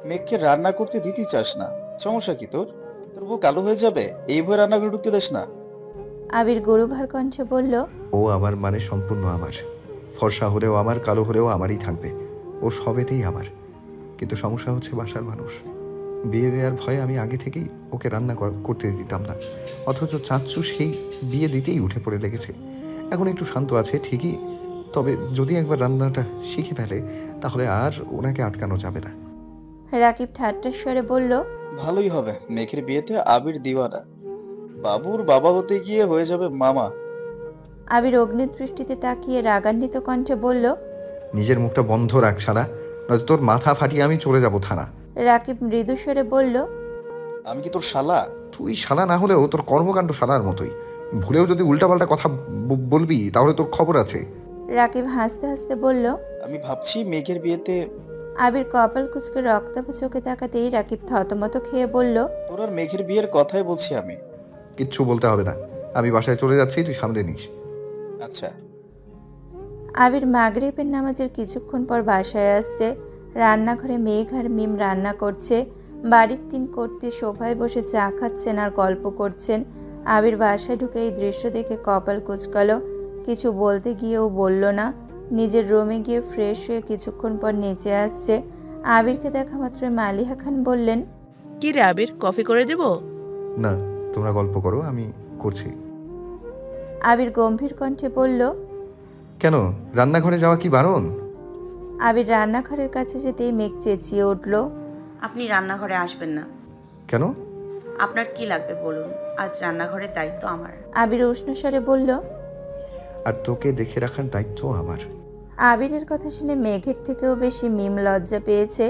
মেঘকে রান্না করতে দিতেই চাস না। সমস্যা কি তোর? তোর বউ কালো হয়ে যাবে এই ভয়ে রান্নাঘরে ঢুকতে দেস না। আবির গরুভার কণ্ঠে বলল। ও আমার মানে সম্পূর্ণ আমার। ফর্সা হলেও আমার, কালো হলেও আমারই থাকবে। ও সবেতেই আমার। কিন্তু সমস্যা হচ্ছে বাসার মানুষ। বিয়ে দেওয়ার ভয়ে আমি আগে থেকেই ওকে রান্না করতে দিতাম না, অথচ চাচ্চু সেই বিয়ে দিতেই উঠে পড়ে লেগেছে। এখন একটু শান্ত আছে ঠিকই, তবে যদি একবার রান্নাটা শিখে ফেলে তাহলে আর ওনাকে আটকানো যাবে না। রাকিব ঠাট্টার স্বরে বলল। ভালোই হবে, মেঘের বিয়েতে আবির দিওয়ানা, বাবুর বাবা হতে গিয়ে হয়ে যাবে মামা। আবির অগ্নিদৃষ্টিতে তাকিয়ে রাগান্বিত কণ্ঠে বলল। নিজের মুখটা বন্ধ রাখ শালা, নয়তো তোর মাথা ফাটিয়ে আমি চলে যাব থানা। রাকিব মৃদু স্বরে বলল। আমি কি তোর শালা? তুই শালা না হলেও তোর কর্মকাণ্ড শালার মতোই। ভুলেও যদি উল্টাপাল্টা কথা বলবি তাহলে তোর খবর আছে। রাকিব হাসতে হাসতে বলল। আমি ভাবছি মেঘের বিয়েতে। আবির কপাল কুচকে রক্তাভ চোখে তাকাতেই রাকিব থতমত খেয়ে বলল। তোর আর মেঘের বিয়ের কথাই বলছি আমি। কিচ্ছু বলতে হবে না, আমি বাসায় চলে যাচ্ছি, তুই সামনে নিস। আচ্ছা। আবির মাগরিবের নামাজের কিছুক্ষণ পর বাসায় আসছে। রান্নাঘরে মেঘ আর মিম রান্না করছে। বাড়ির 3 কর্ত্রী সোফায় বসে চা খাচ্ছেন আর গল্প করছেন। আবির বাসায় ঢুকে এই দৃশ্য দেখে কপাল কুচকালো। কিছু বলতে গিয়েও বলল না। নিজের রুমে গিয়ে ফ্রেশ হয়ে কিছুক্ষণ পর নিচে আসছে। আবিরকে দেখা মাত্র মালিহা খান বললেন। কি রে আবির, কফি করে দেব? না, তোমরা গল্প করো, আমি করছি। আবির গম্ভীর কণ্ঠে বলল। কেন, রান্নাঘরে যাওয়া কি বারণ? আবির রান্নাঘরের কাছে যেতেই মেঘ চেঁচিয়ে উঠল। আপনি রান্নাঘরে আসবেন না। কেন? আপনার কি লাগবে বলুন, আজ রান্নাঘরের দায়িত্ব আমার। আবির উষ্ণ স্বরে বলল। আর তোকে দেখে রাখার দায়িত্ব আমার। আবিরের কথা শুনে মেঘের থেকেও বেশি মিম লজ্জা পেয়েছে।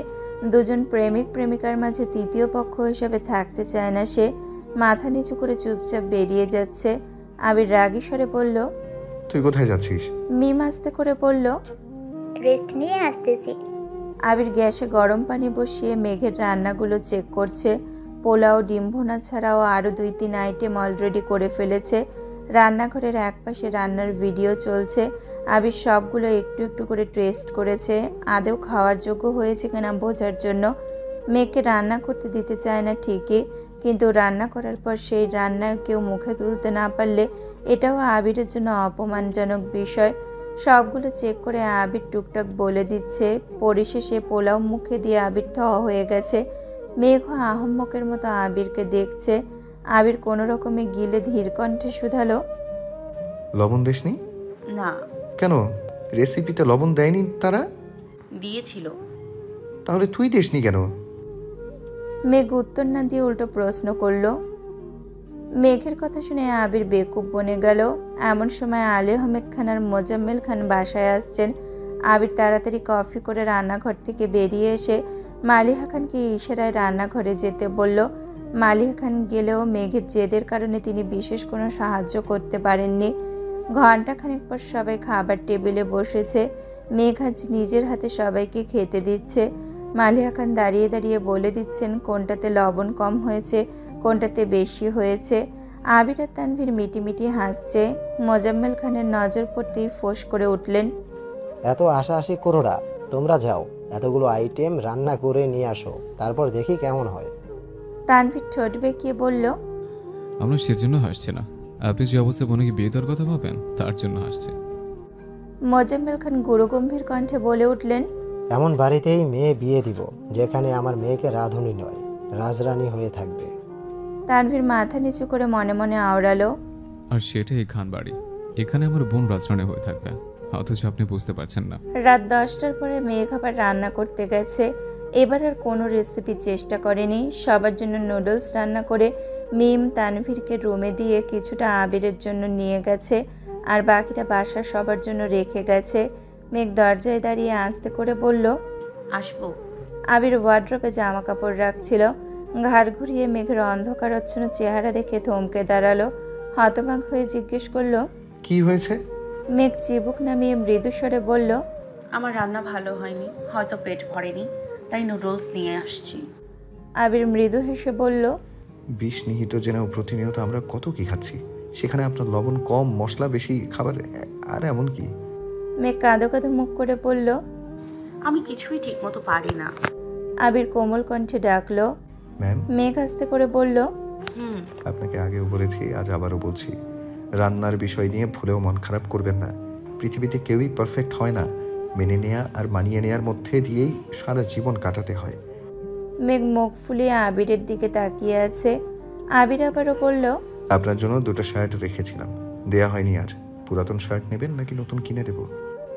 দুজন প্রেমিক প্রেমিকার মাঝে তৃতীয় পক্ষ হিসাবে থাকতে চায় না সে। মাথা নিচু করে চুপচাপ বেরিয়ে যাচ্ছে। আবির রাগী স্বরে বলল, তুই কোথায় যাচ্ছিস? মিম আস্তে করে বলল, রেস্ট নিয়ে আসতেছি। আবির গ্যাসে গরম পানি বসিয়ে মেঘের রান্নাগুলো চেক করছে। পোলাও, ডিম ভুনা ছাড়াও আরও 2-3 আইটেম অলরেডি করে ফেলেছে। রান্নাঘরের একপাশে রান্নার ভিডিও চলছে। আবির সবগুলো একটু একটু করে টেস্ট করেছে, আদৌ খাওয়ার যোগ্য হয়েছে কিনা বোঝার জন্য। মেঘকে রান্না করতে দিতে চায় না ঠিকই, কিন্তু রান্না করার পর সেই রান্না কেউ মুখে তুলতে না পারলে এটাও আবিরের জন্য অপমানজনক বিষয়। সবগুলো চেক করে আবির টুকটাক বলে দিচ্ছে। পরিশেষে পোলাও মুখে দিয়ে আবির থ হয়ে গেছে। মেঘও আহম্মকের মতো আবিরকে দেখছে। আবির কোনো রকমে গিলে ধীর কণ্ঠে শুধালো, লবণ দেসনি? না। কেন? রেসিপিতে লবণ দেয়নি তারা? দিয়েছিল। তাহলে তুই দেসনি কেন? মেঘ উত্তর না দিয়ে উল্টো প্রশ্ন করলো। মেঘের কথা শুনে আবির বেকুব বনে গেল। এমন সময় আলী আহমেদ খান আর মোজাম্মেল খান বাসায় আসছেন। আবির তাড়াতাড়ি কফি করে রান্নাঘর থেকে বেরিয়ে এসে মালিহা খানকে ইশারায় রান্নাঘরে যেতে বলল। মালিহা খান গেলেও মেঘের জেদের কারণে তিনি বিশেষ কোনো সাহায্য করতে পারেননি। ঘণ্টাখানেক পর সবাই খাবার টেবিলে বসেছে। মেঘ আজ নিজের হাতে সবাইকে খেতে দিচ্ছে। মালিহা খান দাঁড়িয়ে দাঁড়িয়ে বলে দিচ্ছেন কোনটাতে লবণ কম হয়েছে, কোনটাতে বেশি হয়েছে। আবির আর তানভীর মিটিমিটি হাসছে। মোজাম্মেল খানের নজর পড়তেই ফোঁস করে উঠলেন, এত আশাআশি করো না, তোমরা যাও, এতগুলো আইটেম রান্না করে নিয়ে আসো, তারপর দেখি কেমন হয়। তানভীর ঠোঁট বেঁকিয়ে বলল, আমরা সেজন্য হাসছি না, আপনি যে অবস্থায় বোনকে বিয়ে দেওয়ার কথা ভাবেন তার জন্য হাসছি। মোজাম্মেল খান গুরুগম্ভীর কণ্ঠে বলে উঠলেন, এমন বাড়িতেই মেয়ে বিয়ে দিব যেখানে আমার মেয়েকে রাঁধুনি নয়, রাজরানী হয়ে থাকবে। তানভীর মাথা নিচু করে মনে মনে আওড়ালো, আর সেটাই খান বাড়ি, এখানে আমার বোন রাজরানী হয়ে থাকবে, অথচ আপনি বুঝতে পারছেন না। রাত 10টার পরে মেঘ আবার রান্না করতে গেছে। এবার আর কোনো রেসিপি চেষ্টা করেনি। সবার জন্য নুডলস রান্না করে মিম তানভীরকে রুমে দিয়ে কিছুটা আবিরের জন্য নিয়ে গেছে, আর বাকিটা বাসার সবার জন্য রেখে গেছে। মেঘ দরজায় দাঁড়িয়ে আস্তে করে বলল, আসবো। আবির ওয়ার্ড্রপে জামা কাপড় রাখছিল। ঘাড় ঘুরিয়ে মেঘের অন্ধকারাচ্ছন্ন চেহারা দেখে থমকে দাঁড়ালো। হতবাক হয়ে জিজ্ঞেস করলো, কি হয়েছে? মেঘ চিবুক নামিয়ে মৃদুস্বরে বলল, আমার রান্না ভালো হয়নি, হয়তো পেট ভরেনি, তাই নুডলস নিয়ে আসছি। আবির মৃদু হেসে বলল, বিষ নিহিত জেনেও প্রতিনিয়ত আমরা কত কি খাচ্ছি, সেখানে আপনার লবণ কম, মশলা বেশি, খাবার আর এমন কি? মেঘ কাঁদো কাঁদো মুখ করে বলল, আমি কিছুই ঠিকমতো পারি না। আবির কোমল কণ্ঠে ডাকলো। ম্যাম, মেঘ আস্তে করে বলল, আপনাকে আগেও বলেছি, আজ আবারও বলছি, রান্নার বিষয় নিয়ে ভুলেও মন খারাপ করবেন না। পৃথিবীতে কেউই পারফেক্ট হয় না। মেনে নেয়া আর মানিয়ে নেয়ার মধ্যে দিয়েই সারা জীবন কাটাতে হয়। মেঘ মুখ ফুলিয়ে আবিরের দিকে তাকিয়ে আছে। আবির আবারও বলল, আপনার জন্য 2টা শার্ট রেখেছিলাম, দেয়া হয়নি আর। পুরাতন শার্ট নেবেন নাকি নতুন কিনে দেবো?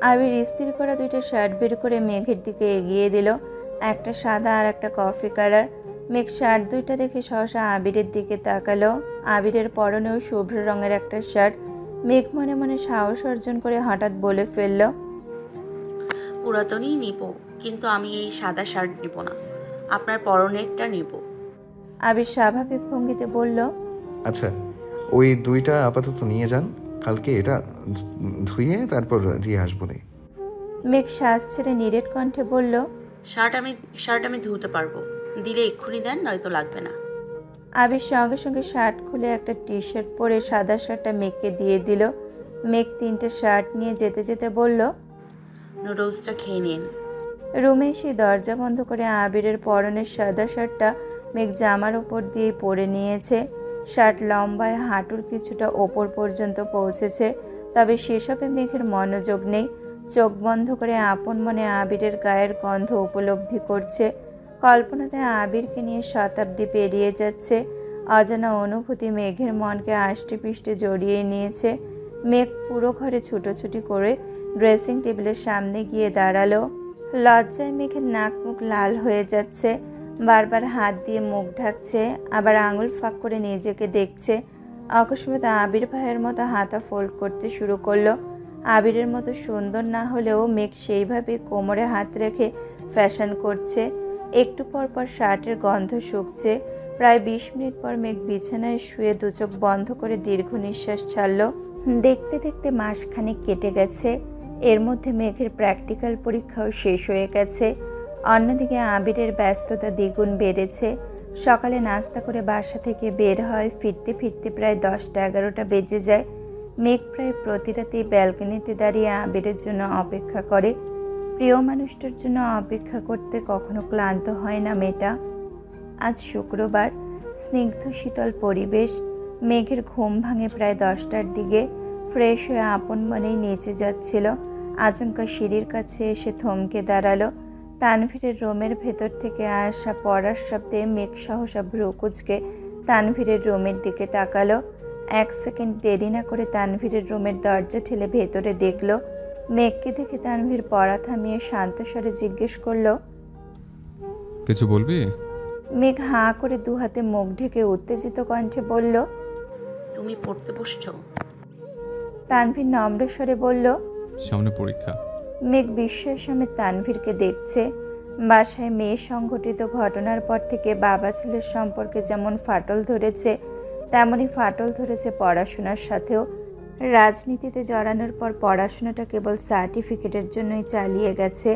আবির স্থির করা 2টা শার্ট বের করে মেঘের দিকে এগিয়ে দিল। একটা সাদা আর একটা কফি কালার। মেঘ শার্ট 2টা দেখে সহসা আবিরের দিকে তাকালো। আবিরের পরনেও শুভ্র রঙের একটা শার্ট। মেঘ মনে মনে সাহস অর্জন করে হঠাৎ বলে ফেলল, পুরাতনই নিব, কিন্তু আমি এই সাদা শার্ট নিব না, আপনার পরনেরটা নিব। আবির স্বাভাবিক ভঙ্গিতে বলল, আচ্ছা, ওই 2টা আপাতত নিয়ে যান, কালকে এটা ধুয়ে তারপর দিয়ে আসবো রে। মেঘ শ্বাস ছেড়ে নিরেট কণ্ঠে বলল, শার্ট আমি ধুতে পারবো, দিলে এক্ষুনি দেন, নয়তো লাগবে না। আবির সঙ্গে সঙ্গে শার্ট খুলে একটা টি শার্ট পরে সাদা শার্টটা মেঘকে দিয়ে দিল। মেঘ 3টে শার্ট নিয়ে যেতে যেতে বলল, নুডলসটা খেয়ে নিন। রুমে এসে দরজা বন্ধ করে আবিরের পরনের সাদা শার্টটা মেঘ জামার ওপর দিয়ে পরে নিয়েছে। শার্ট লম্বায় হাঁটুর কিছুটা ওপর পর্যন্ত পৌঁছেছে, তবে সেসবে মেঘের মনোযোগ নেই। চোখ বন্ধ করে আপন মনে আবিরের গায়ের গন্ধ উপলব্ধি করছে। কল্পনাতে আবিরকে নিয়ে শতাব্দী পেরিয়ে যাচ্ছে। অজানা অনুভূতি মেঘের মনকে আষ্টে পিষ্টে জড়িয়ে নিয়েছে। মেঘ পুরো ঘরে ছুটোছুটি করে ড্রেসিং টেবিলের সামনে গিয়ে দাঁড়ালো। লজ্জায় মেঘের নাক মুখ লাল হয়ে যাচ্ছে। বারবার হাত দিয়ে মুখ ঢাকছে, আবার আঙুল ফাঁক করে নিজেকে দেখছে। অকস্মাৎ আবির ভাইয়ের মতো হাতা ফোল্ড করতে শুরু করলো। আবিরের মতো সুন্দর না হলেও মেঘ সেইভাবে কোমরে হাত রেখে ফ্যাশন করছে। একটু পর পর শার্টের গন্ধ শুকছে। প্রায় 20 মিনিট পর মেঘ বিছানায় শুয়ে দুচোখ বন্ধ করে দীর্ঘ নিঃশ্বাস ছাড়ল। দেখতে দেখতে মাসখানেক কেটে গেছে। এর মধ্যে মেঘের প্র্যাকটিক্যাল পরীক্ষাও শেষ হয়ে গেছে। অন্যদিকে আবিরের ব্যস্ততা দ্বিগুণ বেড়েছে। সকালে নাস্তা করে বাসা থেকে বের হয়, ফিরতে ফিরতে প্রায় 10টা-11টা বেজে যায়। মেঘ প্রায় প্রতি রাতেই ব্যালকনিতে দাঁড়িয়ে আবিরের জন্য অপেক্ষা করে। প্রিয় মানুষটার জন্য অপেক্ষা করতে কখনো ক্লান্ত হয় না মেয়েটা। আজ শুক্রবার, স্নিগ্ধ শীতল পরিবেশ। মেঘের ঘুম ভাঙে প্রায় 10টার দিকে। ফ্রেশ হয়ে আপন মনেই নিচে যাচ্ছিল। আচমকা সিঁড়ির কাছে এসে থমকে দাঁড়ালো। তানভীরের রুমের ভেতর থেকে আসা পড়ার শব্দে মেঘ সহসা ভ্রু কুঁচকে তানভীরের রুমের দিকে তাকালো। 1 সেকেন্ড দেরি না করে তানভীরের রুমের দরজা ঠেলে ভেতরে দেখলো। মেঘকে দেখে তানভীর পড়া থামিয়ে শান্ত স্বরে জিজ্ঞেস করলো, কিছু বলবি? মেঘ হাঁ করে 2 হাতে মুখ ঢেকে উত্তেজিত কণ্ঠে বলল, তুমি পড়তে বসছো? তানভীর নম্র স্বরে বলল। সামনে পরীক্ষা। মেঘ বিস্ময়ের সমেত তানভীরকে দেখছে। বাসায় মেয়ে সংঘটিত ঘটনার পর থেকে বাবা ছেলের সম্পর্কে যেমন ফাটল ধরেছে, তেমনই ফাটল ধরেছে পড়াশোনার সাথেও। রাজনীতিতে জড়ানোর পর পড়াশোনাটা কেবল সার্টিফিকেটের জন্যই চালিয়ে গেছে।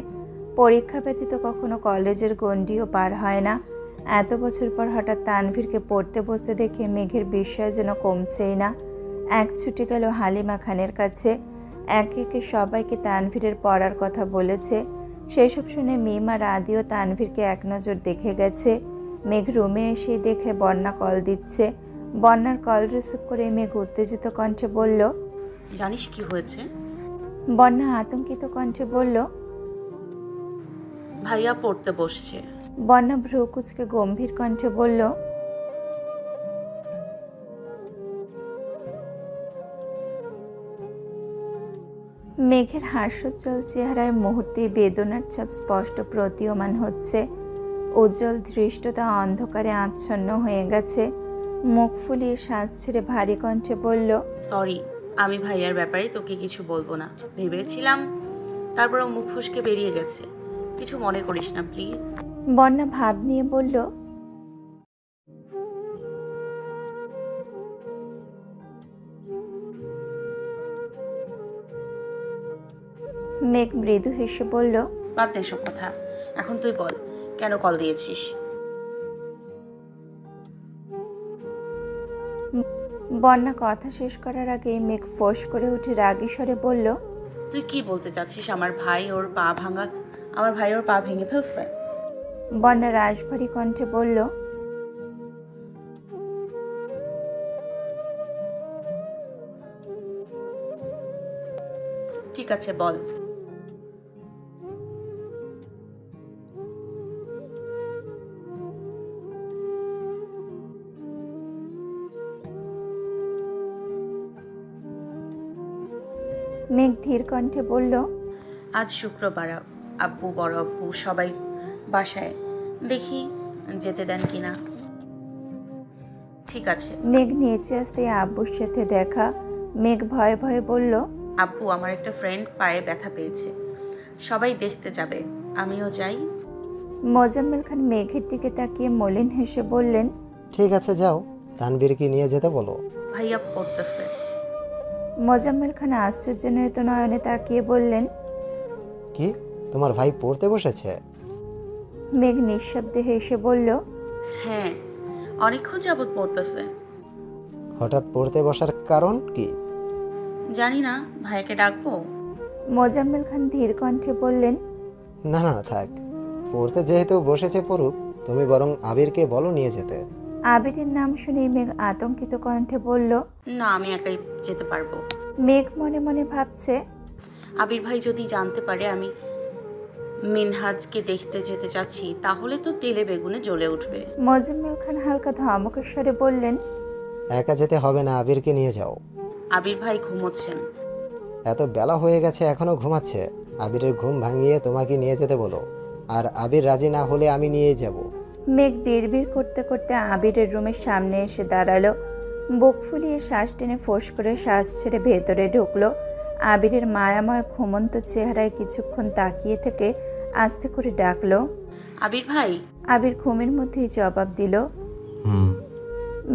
পরীক্ষা ব্যতীত কখনো কলেজের গণ্ডিও পার হয় না। এত বছর পর হঠাৎ তানভীরকে পড়তে বসতে দেখে মেঘের বিস্ময় যেন কমছেই না। এক ছুটে গেল হালিমা খানের কাছে। একে একে সবাইকে তানভীরের পড়ার কথা বলেছে। সেসব শুনে মিম আর আদিও তানভীরকে এক নজর দেখে গেছে। মেঘ রুমে এসেই দেখে বন্যা কল দিচ্ছে। বন্যার কল রিসিভ করে মেঘ উত্তেজিত কণ্ঠে বলল, জানিস কি হয়েছে? বন্যা আতঙ্কিত কণ্ঠে বলল, ভাইয়া পড়তে বসছে। বন্যা ভ্রু কুঁচকে গম্ভীর কণ্ঠে বলল, মেঘের হাস্যোজ্জ্বল চেহারায় মুহূর্তেই বেদনার ছাপ স্পষ্ট প্রতীয়মান হচ্ছে। উজ্জ্বল ধৃষ্টতা অন্ধকারে আচ্ছন্ন হয়ে গেছে। মুখ ফুলিয়ে শ্বাস ছেড়ে ভারী কণ্ঠে বলল, সরি, আমি ভাইয়ার ব্যাপারে তোকে কিছু বলবো না ভেবেছিলাম, তারপরও মুখ ফসকে বেরিয়ে গেছে। কিছু মনে করিস না প্লিজ। বন্যা ভাব নিয়ে বলল, মেঘ মৃদু হেসে বলল, বাদ দে সব কথা, এখন তুই বল কেন কল দিয়েছিস? বন্যা কথা শেষ করার আগেই মেঘ ফোঁস করে উঠে রাগী স্বরে বলল, তুই কি বলতে চাচ্ছিস? আমার ভাই ওর পা ভেঙে ফেলছে? বন্যা রাশভারী কণ্ঠে বলল, ঠিক আছে বল। মেঘ ধীর কণ্ঠে বলল, আজ শুক্রবার, আব্বু বড় আব্বু সবাই বাসায়, দেখি যেতে দেন কিনা। ঠিক আছে। মেঘ নিচে আসতে আব্বুর সাথে দেখা। মেঘ ভয়ে ভয়ে বলল, আব্বু, আমার একটা ফ্রেন্ড পায়ে ব্যথা পেয়েছে, সবাই দেখতে যাবে, আমিও যাই। মোজাম্মেল খান মেঘের দিকে তাকিয়ে মলিন হেসে বললেন, ঠিক আছে যাও, তানভীরকে নিয়ে যেতে বলো। ভাইয়া পড়তেছে। মোজাম্মেল খান আশ্চর্যজনিত নয়নে তাকিয়ে বললেন, কি, তোমার ভাই পড়তে বসেছে? মেঘ নিঃশব্দে হেসে বলল, হ্যাঁ, অনেকক্ষণ যাবৎ পড়তেছে। হঠাৎ পড়তে বসার কারণ কি? জানি না, ভাইয়াকে ডাকবো? মোজাম্মেল খান ধীর কণ্ঠে বললেন, না না না, থাক, পড়তে যেহেতু বসেছে পড়ুক, তুমি বরং আবিরকে বলো নিয়ে যেতে। আবিরের নাম শুনে মেঘ আতঙ্কিত কণ্ঠে বলল, না, আমি একাই যেতে পারবো। মেঘ মনে মনে ভাবছে, আবির ভাই যদি জানতে পারে আমি মিনহাজকে দেখতে যেতে চাচ্ছি, তাহলে তো তেলে বেগুনে জ্বলে উঠবে। মোজাম্মেল খান হালকা ধমকের স্বরে বললেন, একা যেতে হবে না, আবিরকে নিয়ে যাও। আবির ভাই ঘুমোচ্ছেন। এত বেলা হয়ে গেছে এখনো ঘুমাচ্ছে। আবিরের ঘুম ভাঙিয়ে তোমাকে নিয়ে যেতে বলো, আর আবির রাজি না হলে আমি নিয়ে যাব। মেঘ বিড়বিড় করতে করতে আবিরের রুমের সামনে এসে দাঁড়ালো। বুক ফুলিয়ে শ্বাস টেনে ফোঁস করে শ্বাস ছেড়ে ভেতরে ঢুকলো। আবিরের মায়াময় ঘুমন্ত চেহারায় কিছুক্ষণ তাকিয়ে থেকে আস্তে করে ডাকলো, আবির ভাই। আবির ঘুমের মধ্যেই জবাব দিল। হুম।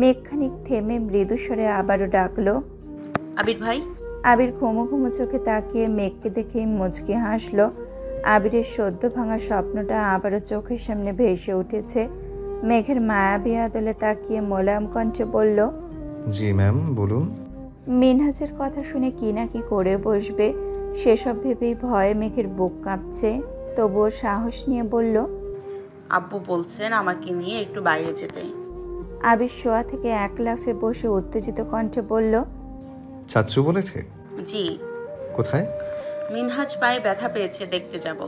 মেঘখানিক থেমে মৃদু স্বরে আবারও ডাকলো, আবির ভাই। আবির ঘুমো ঘুমো চোখে তাকিয়ে মেঘকে দেখেই মুচকি হাসলো। আবিরের সদ্য ভাঙা স্বপ্নটা আবারও চোখের সামনে ভেসে উঠেছে। মেঘের মায়াবী আদলে তাকিয়ে মোলায়েম কণ্ঠে বলল, জি ম্যাম, বলুন। মিনহাজের কথা শুনে কি না কি করে বসবে সেসব ভেবেই ভয়ে মেঘের বুক কাঁপছে। তবুও সাহস নিয়ে বলল, আব্বু বলছেন আমাকে নিয়ে একটু বাইরে যেতে। আবির শোয়া থেকে এক লাফে বসে উত্তেজিত কণ্ঠে বলল, চাচ্চু বলেছে? জি। কোথায়? মিনহাজ পায়ে ব্যথা পেয়েছে, দেখতে যাব।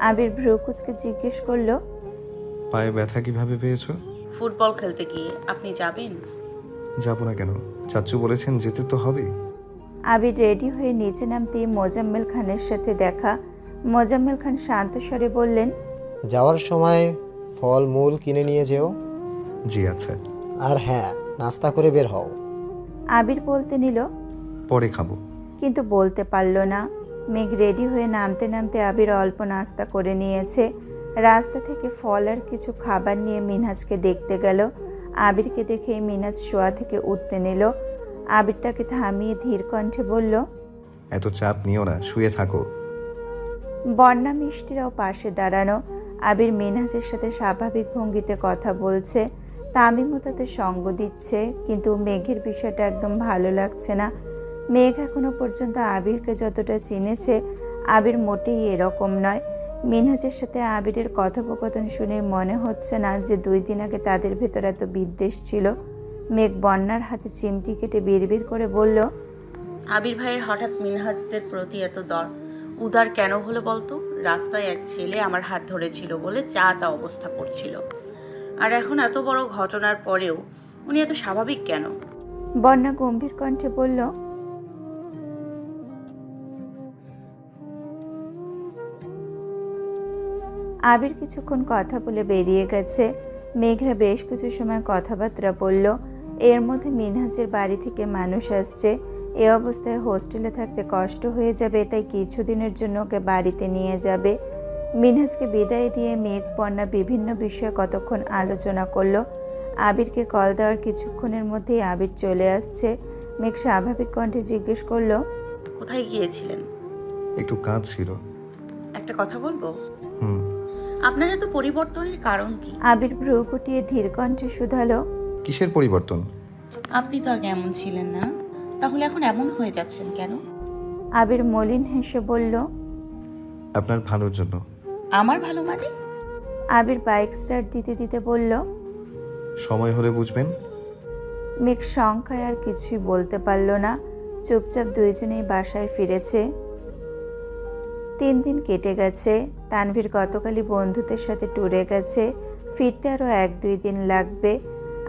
আবির ভ্রু কুচকে জিজ্ঞেস করলো, পায়ে ব্যথা কিভাবে পেয়েছো? ফুটবল খেলতে গিয়ে। আপনি যাবেন? যাবো না কেন? চাচ্চু বলেছেন যেতে তো হবেই। আবির রেডি হয়ে নিচে নামতেই মোজাম্মেল খানের সাথে দেখা। মোজাম্মেল খান শান্ত স্বরে বললেন, যাওয়ার সময় ফল মূল কিনে নিয়ে যেও। জি আচ্ছা। আর হ্যাঁ, নাস্তা করে বের হও। আবির বলতে নিল, পরে খাবো। কিন্তু বলতে পারল না। মেঘ রেডি হয়ে নামতে নামতে আবির অল্প নাস্তা করে নিয়েছে। রাস্তা থেকে ফল আর কিছু খাবার নিয়ে মিনহাজকে দেখতে গেল। আবিরকে দেখে মিনহাজ শোয়া থেকে উঠতে নিল। আবির তাকে থামিয়ে ধীর কণ্ঠে বলল, এত চাপ নিও না, শুয়ে থাকো। বন্যা মিষ্টিরাও পাশে দাঁড়ানো। আবির মিনহাজের সাথে স্বাভাবিক ভঙ্গিতে কথা বলছে। তামিমও তাতে সঙ্গ দিচ্ছে, কিন্তু মেঘের বিষয়টা একদম ভালো লাগছে না। মেঘ এখনো পর্যন্ত আবিরকে যতটা চিনেছে, আবির মোটেই এরকম নয়। মিনহাজের সাথে আবিরের কথোপকথন শুনে মনে হচ্ছে না যে 2 দিন আগে তাদের ভেতর এত বিদ্বেষ ছিল। মেঘ বন্যার হাতে চিমটি কেটে বিড়বিড় করে বলল, আবির ভাইয়ের হঠাৎ মিনহাজদের প্রতি এত উদার কেন হলো বলতো? রাস্তায় এক ছেলে আমার হাত ধরেছিল বলে যা তা অবস্থা করছিল, আর এখন এত বড় ঘটনার পরেও উনি এত স্বাভাবিক কেন? বন্যা গম্ভীর কণ্ঠে বলল, আবির কিছুক্ষণ কথা বলে বেরিয়ে গেছে। মেঘরা বেশ কিছু সময় কথাবার্তা বলল। এর মধ্যে মিনহাজের বাড়ি থেকে মানুষ আসছে। এ অবস্থায় হোস্টেলে থাকতে কষ্ট হয়ে যাবে, তাই কিছুদিনের জন্য ওকে বাড়িতে নিয়ে যাবে। মিনহাজকে বিদায় দিয়ে মেঘ বন্যা বিভিন্ন বিষয়ে কতক্ষণ আলোচনা করলো। আবিরকে কল দেওয়ার কিছুক্ষণের মধ্যেই আবির চলে আসছে। মেঘ স্বাভাবিক কণ্ঠে জিজ্ঞেস করলো, কোথায় গিয়েছিলেন? একটু কাজ ছিল। একটা কথা বলবো? হুম। আপনার এত পরিবর্তনের কারণ কি? আবির ভ্রু গুটিয়ে ধীর কণ্ঠে শুধালো, কিসের পরিবর্তন? আপনি তো আগে এমন ছিলেন না, তাহলে এখন এমন হয়ে যাচ্ছেন কেন? আবির মলিন হেসে বলল, আপনার ভালোর জন্য। আমার ভালো মানে? আবির বাইক স্টার্ট দিতে দিতে বলল, সময় হলে বুঝবেন। মেঘ শঙ্কায় আর কিছুই বলতে পারল না। চুপচাপ দুইজনেই বাসায় ফিরেছে। 3 দিন কেটে গেছে। তানভীর গতকালই বন্ধুদের সাথে ট্যুরে গেছে। ফিরতে আরও 1-2 দিন লাগবে।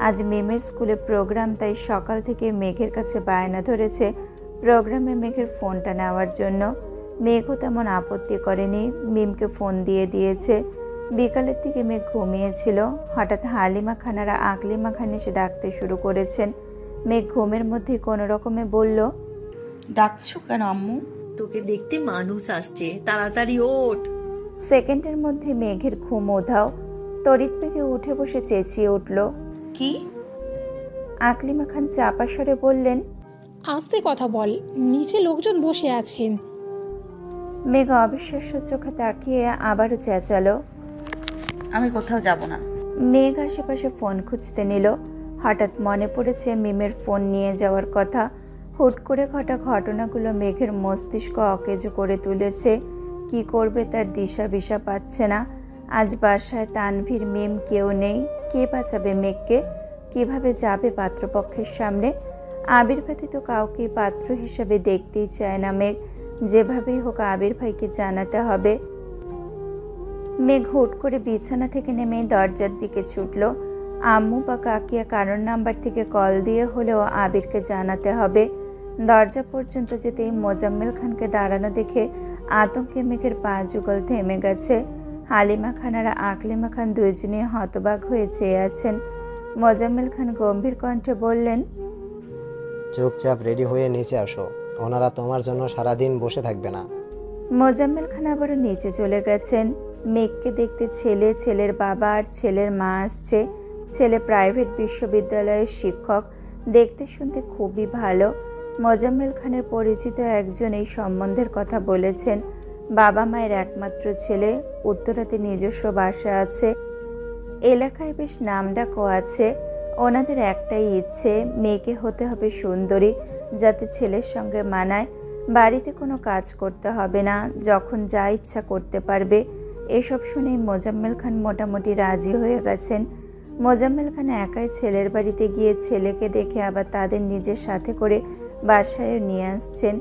আজ মিমের স্কুলে প্রোগ্রাম, তাই সকাল থেকে মেঘের কাছে বায়না ধরেছে প্রোগ্রামে মেঘের ফোনটা নেওয়ার জন্য। মেঘও তেমন আপত্তি করেনি, মিমকে ফোন দিয়ে দিয়েছে। বিকালের দিকে মেঘ ঘুমিয়েছিল। হঠাৎ হালিমা খান আর আকলিমা খান এসে ডাকতে শুরু করেছেন। মেঘ ঘুমের মধ্যে কোনো রকমে বলল, ডাকছো কেন আম্মু? তোকে দেখতে মানুষ আসছে, তাড়াতাড়ি ওঠ। সেকেন্ডের মধ্যে মেঘের ঘুম ওধাও। তড়িৎ বেগে উঠে বসে চেঁচিয়ে উঠল, কি? আকলিমা খান চাপা স্বরে বললেন, আস্তে কথা বল, নিচে লোকজন বসে আছেন। মেঘ অবিশ্বাস্য চোখে তাকিয়ে আবারও চেঁচালো, আমি কোথাও যাব না। মেঘ আশেপাশে ফোন খুঁজতে নিল। হঠাৎ মনে পড়েছে মিমের ফোন নিয়ে যাওয়ার কথা। হুট করে ঘটা ঘটনাগুলো মেঘের মস্তিষ্ক অকেজো করে তুলেছে। কি করবে তার দিশা পাচ্ছে না। আজ বাসায় তানভীর, মিম কেউ নেই। কে বাঁচাবে মেঘকে? কিভাবে যাবে পাত্রপক্ষের সামনে? আবির ব্যতীত কাউকে পাত্র হিসাবে দেখতেই চায় না মেঘ। যেভাবেই হোক আবির ভাইকে জানাতে হবে। মেঘ হুট করে বিছানা থেকে নেমে দরজার দিকে ছুটল। আম্মু বা কাকিয়া কারোর নাম্বার থেকে কল দিয়ে হলেও আবিরকে জানাতে হবে। দরজা পর্যন্ত যেতেই মোজাম্মেল খানকে দাঁড়ানো দেখে আতঙ্কে মেঘের পা যুগল থেমে গেছে। হালিমা খান আর আকলিমা খান দুইজনে হতবাক হয়ে চেয়ে আছেন। মোজাম্মেল খান গম্ভীর কণ্ঠে বললেন, চুপচাপ রেডি হয়ে নিচে আসো। ওনারা তোমার জন্য সারাদিন বসে থাকবে না। মোজাম্মেল খান আবারও নিচে চলে গেছেন। মেঘকে দেখতে ছেলে, ছেলের বাবা আর ছেলের মা আসছে। ছেলে প্রাইভেট বিশ্ববিদ্যালয়ের শিক্ষক, দেখতে শুনতে খুবই ভালো। মোজাম্মেল খানের পরিচিত একজন এই সম্বন্ধের কথা বলেছেন। বাবা মায়ের একমাত্র ছেলে, উত্তরাতে নিজস্ব বাসা আছে, এলাকায় বেশ নামডাকও আছে। ওনাদের একটাই ইচ্ছে, মেয়েকে হতে হবে সুন্দরী, যাতে ছেলের সঙ্গে মানায়। বাড়িতে কোনো কাজ করতে হবে না, যখন যা ইচ্ছা করতে পারবে। এসব শুনেই মোজাম্মেল খান মোটামুটি রাজি হয়ে গেছেন। মোজাম্মেল খান একাই ছেলের বাড়িতে গিয়ে ছেলেকে দেখে আবার তাদের নিজের সাথে করে বাসায় নিয়ে আসছেন।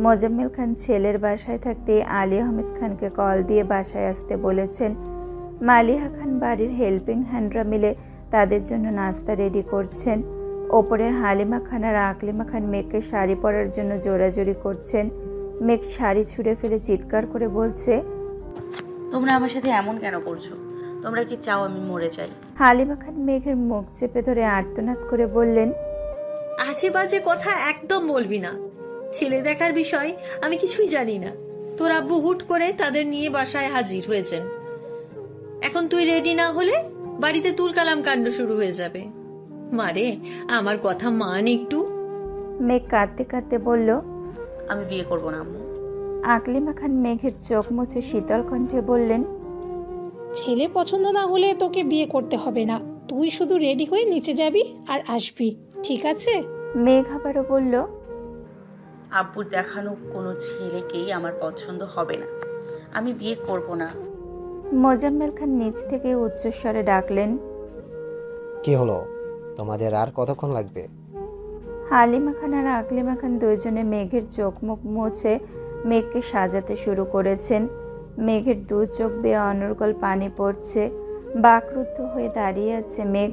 মোজাম্মেল খান ছেলের বাসায় থাকতে আলী আহমেদ খানকে কল দিয়ে বাসায় আসতে বলেছেন। মালিহা খান বাড়ির হেল্পিং হ্যান্ডরা মিলে তাদের জন্য নাস্তা রেডি করছেন। ওপরে হালিমা খান আর আকলিমা খান মেঘকে শাড়ি পরার জন্য জোরাজোরি করছেন। মেঘ শাড়ি ছুঁড়ে ফেলে চিৎকার করে বলছে, তোমরা আমার সাথে এমন কেন করছো? তোমরা কি চাও আমি মরে যাই? হালিমা খান মেঘের মুখ চেপে ধরে আর্তনাদ করে বললেন, আজে বাজে কথা একদম বলবি না। ছেলে দেখার বিষয় আমি কিছুই জানি না। তোর আব্বু হুট করে তাদের নিয়ে বাসায় হাজির হয়েছেন। এখন তুই রেডি না হলে বাড়িতে তুলকালাম কাণ্ড শুরু হয়ে যাবে। মারে, আমার কথা মান একটু। মেঘ কাঁদতে কাঁদতে বলল, আমি বিয়ে করব না আম্মু। আকলিমা খান মেঘের চোখ মুছে শীতল কণ্ঠে বললেন, ছেলে পছন্দ না হলে তোকে বিয়ে করতে হবে না, তুই শুধু রেডি হয়ে নিচে যাবি আর আসবি, ঠিক আছে? মেঘ আবারও বলল, আব্বুর দেখানো কোনো ছেলেকেই আমার পছন্দ হবে না, আমি বিয়ে করব না। মোজাম্মেল খান নিচ থেকে উচ্চস্বরে ডাকলেন, কি হলো, তোমাদের আর কতক্ষণ লাগবে? হালিমা খান আর আকলিমা খান দুইজনে মেঘের চোখ মুখ মুছে মেঘকে সাজাতে শুরু করেছেন। মেঘের দু চোখ বেয়ে অনর্গল পানি পড়ছে। বাকরুদ্ধ হয়ে দাঁড়িয়ে আছে মেঘ।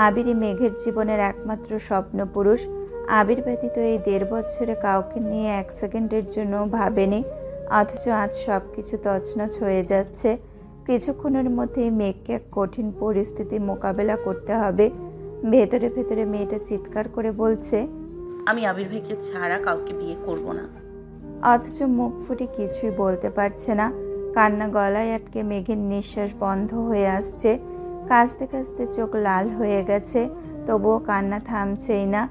আবিরই মেঘের জীবনের একমাত্র স্বপ্ন পুরুষ। আবির ব্যতীত এই 1.5 বছরে কাউকে নিয়ে 1 সেকেন্ডের জন্য ভাবেনি, অথচ আজ সব কিছু তছনছ হয়ে যাচ্ছে। কিছুক্ষণের মধ্যেই মেঘকে এক কঠিন পরিস্থিতি মোকাবেলা করতে হবে। ভেতরে ভেতরে মেয়েটা চিৎকার করে বলছে, আমি আবির ভাইকে ছাড়া কাউকে বিয়ে করব না। অথচ মুখ ফুটে কিছুই বলতে পারছে না। কান্না গলায় আটকে মেঘের নিঃশ্বাস বন্ধ হয়ে আসছে। কাঁদতে কাঁদতে চোখ লাল হয়ে গেছে, তবুও কান্না থামছেই না।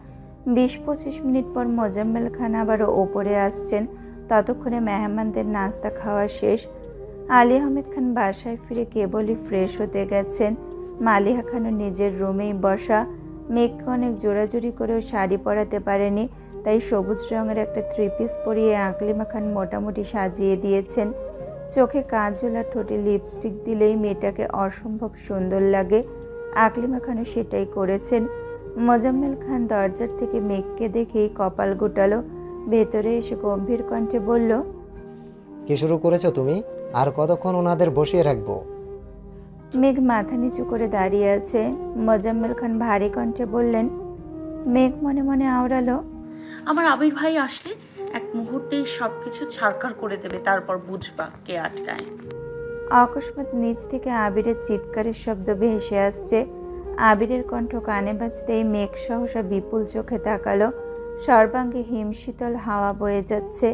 20-25 মিনিট পর মোজাম্মেল খান আবারও ওপরে আসছেন। ততক্ষণে মেহমানদের নাস্তা খাওয়া শেষ। আলী আহমেদ খান বাসায় ফিরে কেবলই ফ্রেশ হতে গেছেন। মালিহা খানও নিজের রুমেই বসা। মেঘকে অনেক জোরাজুরি করেও শাড়ি পরাতে পারেনি, তাই সবুজ রঙের একটা 3 পিস পরিয়ে আকলিমা খান মোটামুটি সাজিয়ে দিয়েছেন। চোখে কাজল আর ঠোঁটে লিপস্টিক দিলেই মেয়েটাকে অসম্ভব সুন্দর লাগে। আকলিমা খানও সেটাই করেছেন। মোজাম্মেল খান দরজার থেকে মেঘকে দেখেই কপাল গোটালো। ভেতরে এসে গম্ভীর কণ্ঠে বলল, কি শুরু করেছো তুমি? আর কতক্ষণ ওনাদের বসিয়ে রাখবো? মেঘ মাথা নিচু করে দাঁড়িয়ে আছে। মোজাম্মেল খান ভারী কণ্ঠে বললেন। মেঘ মনে মনে আওড়ালো, আমার আবির ভাই আসলে এক মুহূর্তেই সবকিছু ছারখার করে দেবে, তারপর বুঝবা কে আটকায়। অকস্মাৎ নিচ থেকে আবিরের চিৎকারের শব্দ ভেসে আসছে। আবিরের কণ্ঠ কানে বাজতেই মেঘ সহসা বিপুল চোখে তাকালো। সর্বাঙ্গে হিমশীতল হাওয়া বয়ে যাচ্ছে,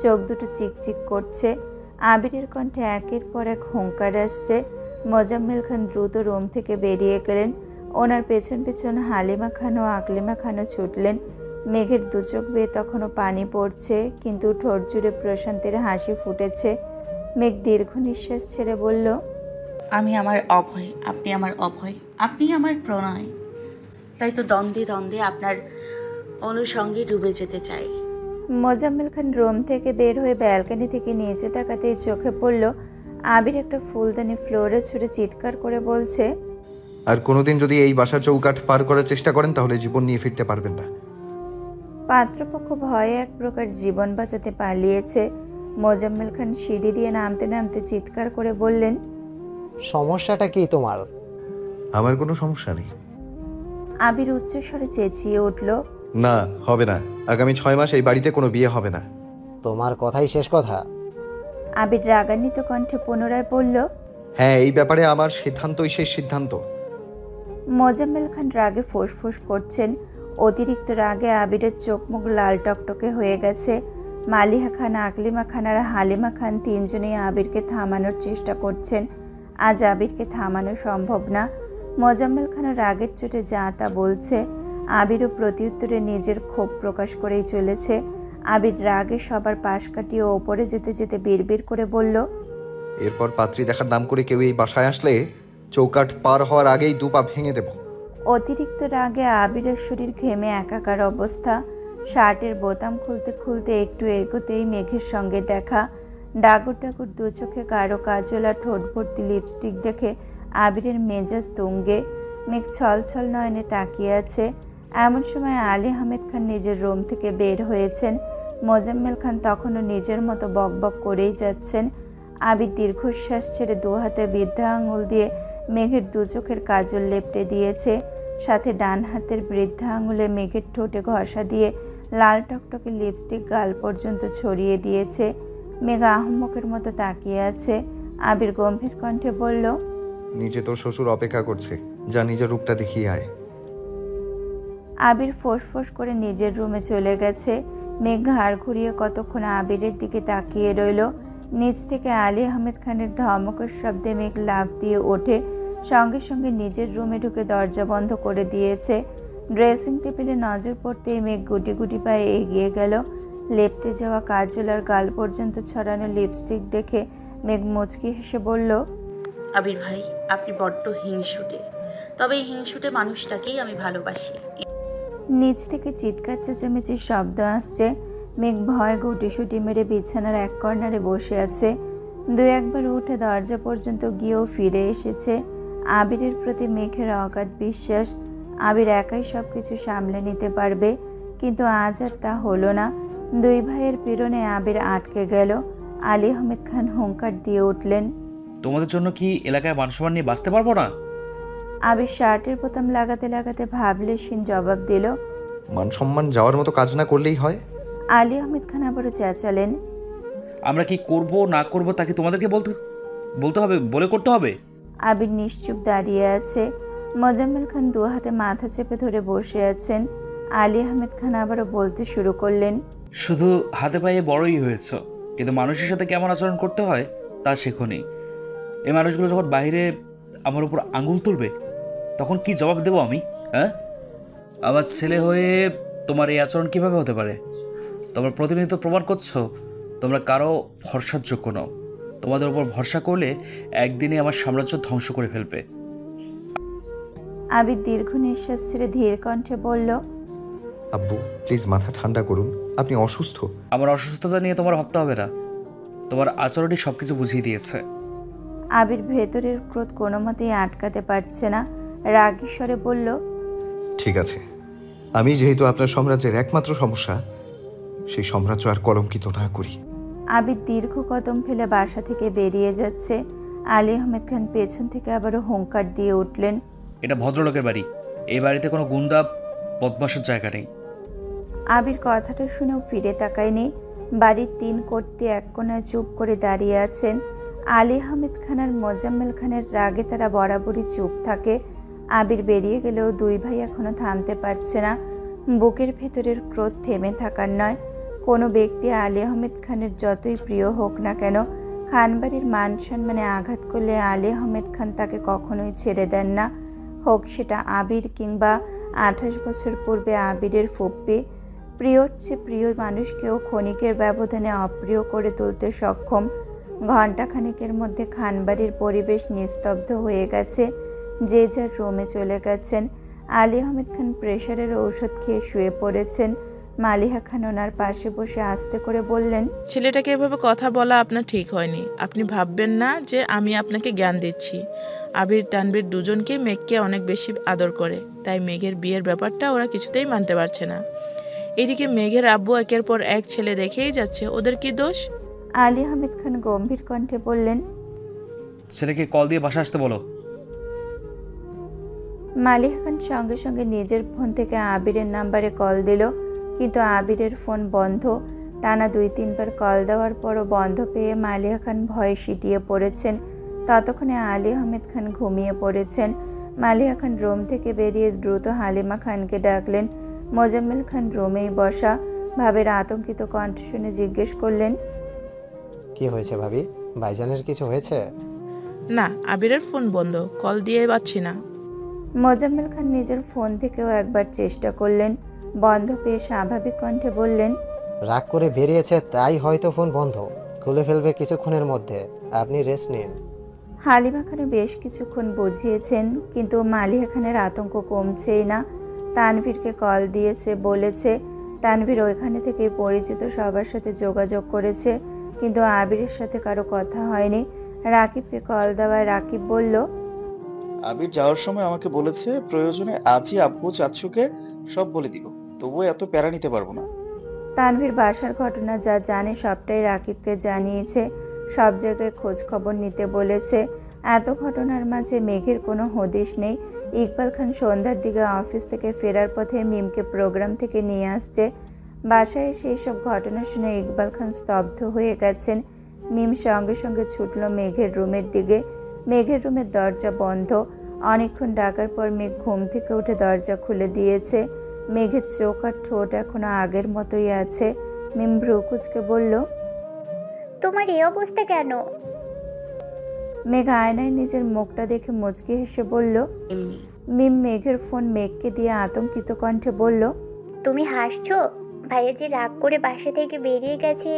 চোখ দুটো চিকচিক করছে। আবিরের কণ্ঠে একের পর এক হুঙ্কার আসছে। মোজাম্মেল খান দ্রুত রুম থেকে বেরিয়ে গেলেন। ওনার পেছন পেছন হালিমা খান ও আকলিমা খানও ছুটলেন। মেঘের দু চোখ বেয়ে তখনও পানি পড়ছে, কিন্তু ঠোঁট জুড়ে প্রশান্তির হাসি ফুটেছে। মেঘ দীর্ঘ নিঃশ্বাস ছেড়ে বলল, আমি আমার অভয়, আপনি আমার অভয়, আপনি আমার প্রণয়। তাই তো দ্বন্দ্বে দ্বন্দ্বে আপনার অনুসঙ্গে ডুবে যেতে চাই। মোজাম্মেল খান রুম থেকে বের হয়ে ব্যালকনি থেকে নিচে তাকাতেই চোখে পড়ল আবির একটা ফুলদানি ফ্লোরে ছুঁড়ে চিৎকার করে বলছে, আর কোনোদিন যদি এই বাসার চৌকাঠ পার করার চেষ্টা করেন তাহলে জীবন নিয়ে ফিরতে পারবেন না। পাত্রপক্ষ ভয়ে এক প্রকার জীবন বাঁচাতে পালিয়েছে। মোজাম্মেল খান সিঁড়ি দিয়ে নামতে নামতে চিৎকার করে বললেন, সমস্যাটা কি তোমার? আমার কোনো সমস্যা নেই। আবির উচ্চস্বরে চেঁচিয়ে উঠল, না, হবে না। আগামী 6 মাস এই বাড়িতে কোনো বিয়ে হবে না। তোমার কথাই শেষ কথা? আবির রাগান্বিত কণ্ঠে পুনরায় বলল, হ্যাঁ, এই ব্যাপারে আমার সিদ্ধান্তই শেষ সিদ্ধান্ত। মোজাম্মেল খান রাগে ফোঁস করছেন। অতিরিক্ত রাগে আবিরের চোখ মুখ লাল টকটকে হয়ে গেছে। মালিহা খান, আকলিমা খান আর হালিমা খান তিনজনেই আবিরকে থামানোর চেষ্টা করছেন। আজ আবিরকে থামানো সম্ভব না। মোজাম্মেল খানও রাগের চোটে যা তা বলছে। আবিরও প্রত্যুত্তরে নিজের ক্ষোভ প্রকাশ করেই চলেছে। আবির রাগে সবার পাশ কাটিয়ে ওপরে যেতে যেতে বিড়বিড় করে বলল, এরপর পাত্রী দেখার নাম করে কেউ এই বাসায় আসলে চৌকাঠ পার হওয়ার আগেই 2 পা ভেঙে দেব। অতিরিক্ত রাগে আবিরের শরীর ঘেমে একাকার অবস্থা। শার্টের বোতাম খুলতে খুলতে একটু এগোতেই মেঘের সঙ্গে দেখা। ডাগর ডাগর দু চোখে কারো কাজল আর ঠোঁট ভর্তি লিপস্টিক দেখে আবিরের মেজাজ তুঙ্গে। মেঘ ছল ছল নয়নে তাকিয়ে আছে। এমন সময় আলী আহমেদ খান নিজের রুম থেকে বের হয়েছেন। মোজাম্মেল খান তখনও নিজের মতো বকবক করেই যাচ্ছেন। আবির দীর্ঘশ্বাস ছেড়ে 2 হাতে বৃদ্ধা আঙুল দিয়ে মেঘের 2 চোখের কাজল লেপটে দিয়েছে। সাথে ডান হাতের বৃদ্ধা আঙুলে মেঘের ঠোঁটে ঘষা দিয়ে লাল টকটকে লিপস্টিক গাল পর্যন্ত ছড়িয়ে দিয়েছে। মেঘ আহম্মকের মতো তাকিয়ে আছে। আবির গম্ভীর কণ্ঠে বলল, নিচে তোর শ্বশুর অপেক্ষা করছে, যা নিজের রূপটা দেখিয়ে আয়। আবির ফোঁস করে নিজের রুমে চলে গেছে। মেঘ ঘাড় ঘুরিয়ে কতক্ষণ আবিরের দিকে তাকিয়ে রইল। নিচ থেকে আলী আহমেদ খানের ধমকের শব্দে মেঘ লাফ দিয়ে ওঠে। সঙ্গে সঙ্গে নিজের রুমে ঢুকে দরজা বন্ধ করে দিয়েছে। ড্রেসিং টেবিলে নজর পড়তেই মেঘ গুটি গুটি পায়ে এগিয়ে গেল। লেপটে যাওয়া কাজল আর গাল পর্যন্ত ছড়ানো লিপস্টিক দেখে মেঘ মুচকি হেসে বলল, আবির ভাই, আপনি বড্ড হিংসুটে। তবে এই হিংসুটে মানুষটাকেই আমি ভালোবাসি। নিচ থেকে চিৎকার চেঁচামেচির শব্দ আসছে। মেঘ ভয় গুটিসুটি মেরে বিছানার এক কর্নারে বসে আছে। 2-1বার উঠে দরজা পর্যন্ত গিয়েও ফিরে এসেছে। আবিরের প্রতি মেঘের অগাধ বিশ্বাস। আবির একাই সবকিছু সামলে নিতে পারবে, কিন্তু আজ আর তা হলো না। 2 ভাইয়ের পীড়নে আবির আটকে গেল। আলী আহমেদ খান হুঙ্কার দিয়ে উঠলেন, তোমাদের জন্য কি এলাকায় মানসম্মান নিয়ে বাঁচতে পারবো না? আবির শার্টের বোতাম লাগাতে লাগাতে ভাবলেশীন জবাব দিল, মান সম্মান যাওয়ার মতো কাজ না করলেই হয়। আলী আহমেদ খান আবারও চেঁচালেন, আমরা কি করব না করব তাকে তোমাদেরকে বলতে হবে, বলে করতে হবে। আবির নিশ্চুপ দাঁড়িয়ে আছে। মোজাম্মেল খান 2 হাতে মাথা চেপে ধরে বসে আছেন। আলী আহমেদ খান আবারও বলতে শুরু করলেন, শুধু হাতে পায়ে বড়ই হয়েছ, কিন্তু মানুষের সাথে কেমন আচরণ করতে হয় তা শেখোনি। এই মানুষগুলো যখন বাইরে আমার উপর আঙুল তুলবে তখন কি জবাব দেব আমি? হ্যাঁ, আমার ছেলে হয়ে তোমার এই আচরণ কিভাবে হতে পারে? তোমরা প্রতিনিয়ত প্রমাণ করছো তোমরা কারো ভরসার যোগ্য নও। তোমাদের উপর ভরসা করলে একদিনে আমার সাম্রাজ্য ধ্বংস করে ফেলবে। আবির দীর্ঘ নিঃশ্বাস ছেড়ে ধীর কণ্ঠে বলল, আব্বু প্লিজ মাথা ঠান্ডা করুন, আপনি অসুস্থ। আমার অসুস্থতা নিয়ে তোমার ভাবতে হবে না, তোমার আচরণই সবকিছু বুঝিয়ে দিয়েছে। আবির ভেতরের ক্রোধ কোনো মতেই আটকাতে পারছে না। রাগী স্বরে বলল, ঠিক আছে, আমি যেহেতু আপনার সাম্রাজ্যের একমাত্র সমস্যা, সেই সাম্রাজ্য আর কলঙ্কিত না করি। আবির দীর্ঘ কদম ফেলে বাসা থেকে বেরিয়ে যাচ্ছে। আলী আহমেদ খান পেছন থেকে আবারও হুঙ্কার দিয়ে উঠলেন, এটা ভদ্রলোকের বাড়ি, এই বাড়িতে কোনো গুন্ডা বদমাশের জায়গা নেই। আবির কথাটা শুনেও ফিরে তাকায়নি। বাড়ির 3 কর্তি এক কোণায় চুপ করে দাঁড়িয়ে আছেন। আলী আহমেদ খান আর মোজাম্মেল খানের রাগে তারা বরাবরই চুপ থাকে। আবির বেরিয়ে গেলেও 2 ভাই এখনো থামতে পারছে না। বুকের ভেতরের ক্রোধ থেমে থাকার নয়। কোনো ব্যক্তি আলী আহমেদ খানের যতই প্রিয় হোক না কেন, খানবাড়ির মান সম্মানে আঘাত করলে আলী আহমেদ খান তাকে কখনোই ছেড়ে দেন না। হোক সেটা আবির কিংবা 28 বছর পূর্বে আবিরের ফুপ্পি। প্রিয়র চেয়ে প্রিয় মানুষকেও ক্ষণিকের ব্যবধানে অপ্রিয় করে তুলতে সক্ষম। ঘণ্টাখানেকের মধ্যে খানবাড়ির পরিবেশ নিস্তব্ধ হয়ে গেছে। যে যার রুমে চলে গেছেন। আলী আহমেদ খান প্রেশারের ঔষধ খেয়ে শুয়ে পড়েছেন। মালিহা খান ওনার পাশে বসে আস্তে করে বললেন, ছেলেটাকে এভাবে কথা বলা আপনার ঠিক হয়নি। আপনি ভাববেন না যে আমি আপনাকে জ্ঞান দিচ্ছি। আবির তানবীর দুজনকে মেঘকে অনেক বেশি আদর করে, তাই মেঘের বিয়ের ব্যাপারটা ওরা কিছুতেই মানতে পারছে না। এদিকে মেঘের আব্বু একের পর এক ছেলে দেখেই যাচ্ছে, ওদের কি দোষ? আলী আহমেদ খান গম্ভীর কণ্ঠে বললেন, ছেলেকে কল দিয়ে বাসা আসতে বলো। মালিহা খান সঙ্গে সঙ্গে নিজের ফোন থেকে আবিরের নাম্বারে কল দিল, কিন্তু আবিরের ফোন বন্ধ। টানা 2-3 বার কল দেওয়ার পরও বন্ধ পেয়ে মালিহা খান ভয়ে সিটিয়ে পড়েছেন। ততক্ষণে আলী আহমেদ খান ঘুমিয়ে পড়েছেন। মালিহা খান রুম থেকে বেরিয়ে দ্রুত হালিমা খানকে ডাকলেন। মোজাম্মেল খান রুমেই বসা। ভাবের আতঙ্কিত কণ্ঠ শুনে জিজ্ঞেস করলেন, কি হয়েছে ভাবি? ভাইজানের কিছু হয়েছে? না, আবিরের ফোন বন্ধ, কল দিয়ে পাচ্ছি না। মোজাম্মেল খান নিজের ফোন থেকেও একবার চেষ্টা করলেন। বন্ধ পেয়ে স্বাভাবিক কণ্ঠে বললেন, রাগ করে বেরিয়েছে, তাই হয়তো ফোন বন্ধ। খুলে ফেলবে কিছুক্ষণের মধ্যে, আপনি রেস্ট নিন। হালিমা খানে বেশ কিছুক্ষণ বুঝিয়েছেন, কিন্তু মালিহা খানের আতঙ্ক কমছেই না। তানভীরকে কল দিয়েছে, বলেছে তানভীর ওইখানে থেকে পরিচিত সবার সাথে যোগাযোগ করেছে, কিন্তু আবিরের সাথে কারো কথা হয়নি। রাকিবকে কল দেওয়ায় রাকিব বলল, আবির যাওয়ার সময় আমাকে বলেছে প্রয়োজনে আজই আব্বু চাচ্চুকে সব বলে দিব, তবুও এত প্যারা নিতে পারবো না। তানভীর বাসার ঘটনা যা জানে সবটাই রাকিবকে জানিয়েছে, সব জায়গায় খোঁজ খবর নিতে বলেছে। এত ঘটনার মাঝে মেঘের কোনো হদিশ নেই। ইকবাল খান সন্ধ্যার দিকে অফিস থেকে ফেরার পথে মিমকে প্রোগ্রাম থেকে নিয়ে আসছে। বাসায় সেই সব ঘটনা শুনে ইকবাল খান স্তব্ধ হয়ে গেছেন। মিম সঙ্গে সঙ্গে ছুটল মেঘের রুমের দিকে। মেঘের রুমের দরজা বন্ধ। অনেকক্ষণ ডাকার পর মেঘ ঘুম থেকে উঠে দরজা খুলে দিয়েছে। মেঘের চোখ আর ঠোঁট এখনো আগের মতোই আছে। মিম ভ্রুকুচকে বলল, তোমার এই অবস্থা কেন? মেঘ আয়নায় নিজের মুখটা দেখে মুচকি হেসে বলল। এমনি। মিম মেঘের ফোন মেঘকে দিয়ে আতঙ্কিত কণ্ঠে বলল, তুমি হাসছো? ভাইয়া যে রাগ করে বাসা থেকে বেরিয়ে গেছে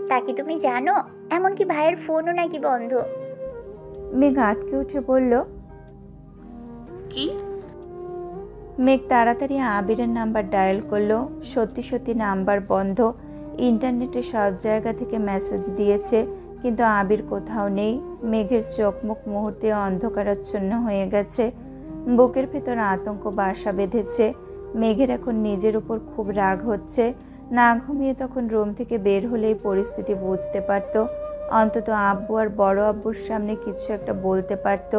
তা কি তুমি জানো? এমনকি ভাইয়ের ফোনও নাকি বন্ধ। মেঘ আঁতকে উঠে বলল, কি? মেঘ তাড়াতাড়ি আবিরের নাম্বার ডায়াল করলো। সত্যি সত্যি নাম্বার বন্ধ। ইন্টারনেটে সব জায়গা থেকে মেসেজ দিয়েছে, কিন্তু আবির কোথাও নেই। মেঘের চোখ মুখ মুহূর্তে অন্ধকারাচ্ছন্ন হয়ে গেছে। বুকের ভেতর আতঙ্ক বাসা বেঁধেছে। মেঘের এখন নিজের উপর খুব রাগ হচ্ছে। না ঘুমিয়ে তখন রুম থেকে বের হলেই পরিস্থিতি বুঝতে পারত, অন্তত আব্বু আর বড় আব্বুর সামনে কিছু একটা বলতে পারত।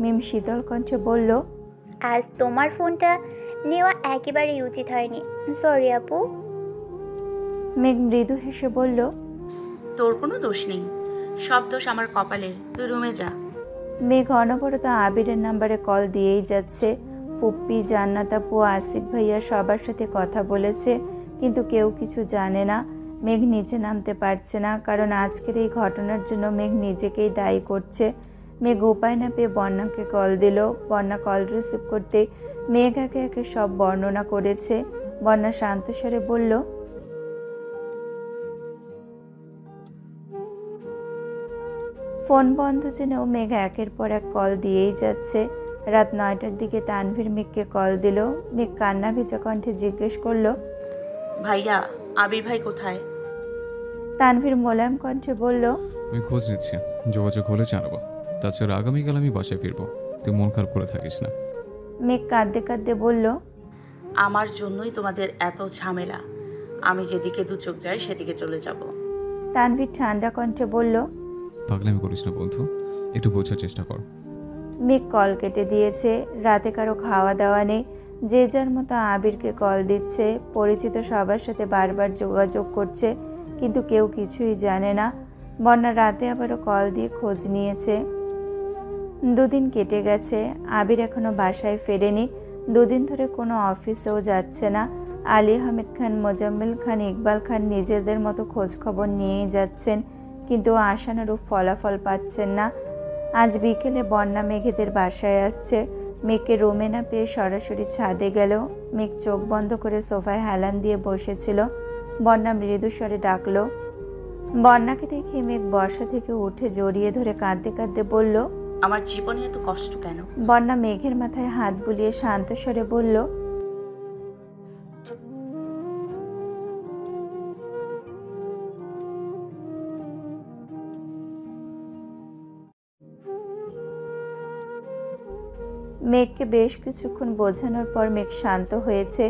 মিম শীতল কণ্ঠে বলল, আজ তোমার ফোনটা নেওয়া একেবারেই উচিত হয়নি, সরি আপু। মেঘ মৃদু হেসে বলল, তোর কোনো দোষ নেই, সব দোষ আমার কপালে। তুই রুমে যা। মেঘ অনবরত আবিরের নাম্বারে কল দিয়েই যাচ্ছে। ফুপ্পি, জান্নাত আপু, আসিফ ভাইয়া সবার সাথে কথা বলেছে, কিন্তু কেউ কিছু জানে না। মেঘ নিচে নামতে পারছে না, কারণ আজকের এই ঘটনার জন্য মেঘ নিজেকেই দায়ী করছে। মেঘ উপায় না পেয়ে বন্যাকে কল দিল। বন্যা কল রিসিভ করতে মেঘ একে একে সব বর্ণনা করেছে। বন্যা শান্ত স্বরে বলল, ফোন বন্ধ জেনেও মেঘ একের পর এক কল দিয়েই যাচ্ছে। রাত 9টার দিকে তানভীর মেঘকে কল দিল। মেঘ কান্না ভেজা কণ্ঠে জিজ্ঞেস করলো, ভাইয়া, আবির ভাই কোথায়? তানভীর মোলায়েম কণ্ঠে বলল, আমি খোঁজ নিচ্ছি, যোগাযোগ হলে জানাবো। তাছাড়া আগামীকাল আমি বাসায় ফিরবো, তুই মন খারাপ করে থাকিস না। মেঘ কাঁদতে কাঁদতে বলল, আমার জন্যই তোমাদের এত ঝামেলা। আমি যেদিকে দু চোখ যাই সেদিকে চলে যাব। তানভীর ঠান্ডা কণ্ঠে বলল, পাগলামি করিস না বন্ধু, একটু বোঝার চেষ্টা কর। মেঘ কল কেটে দিয়েছে। রাতে কারো খাওয়া দাওয়া নেই। যে যার মতো আবিরকে কল দিচ্ছে, পরিচিত সবার সাথে বারবার যোগাযোগ করছে, কিন্তু কেউ কিছুই জানে না। বন্যা রাতে আবারও কল দিয়ে খোঁজ নিয়েছে। 2 দিন কেটে গেছে। আবির এখনো বাসায় ফেরেনি। 2 দিন ধরে কোনো অফিসেও যাচ্ছে না। আলী আহমেদ খান, মোজাম্মেল খান, ইকবাল খান নিজেদের মতো খোঁজ খবর নিয়েই যাচ্ছেন, কিন্তু আশানুরূপ ফলাফল পাচ্ছেন না। আজ বিকেলে বন্যা মেঘেদের বাসায় আসছে। মেঘকে রুমে না পেয়ে সরাসরি ছাদে গেল। মেঘ চোখ বন্ধ করে সোফায় হেলান দিয়ে বসেছিল। বন্যা মৃদু স্বরে ডাকলো। বন্যাকে দেখে মেঘ বর্ষা থেকে উঠে জড়িয়ে ধরে কাঁদতে কাঁদতে বলল, আমার জীবনে এত কষ্ট কেন? বন্যা মেঘের মাথায় হাত বুলিয়ে শান্ত স্বরে বলল, মেঘকে বেশ কিছুক্ষণ বোঝানোর পর মেঘ শান্ত হয়েছে।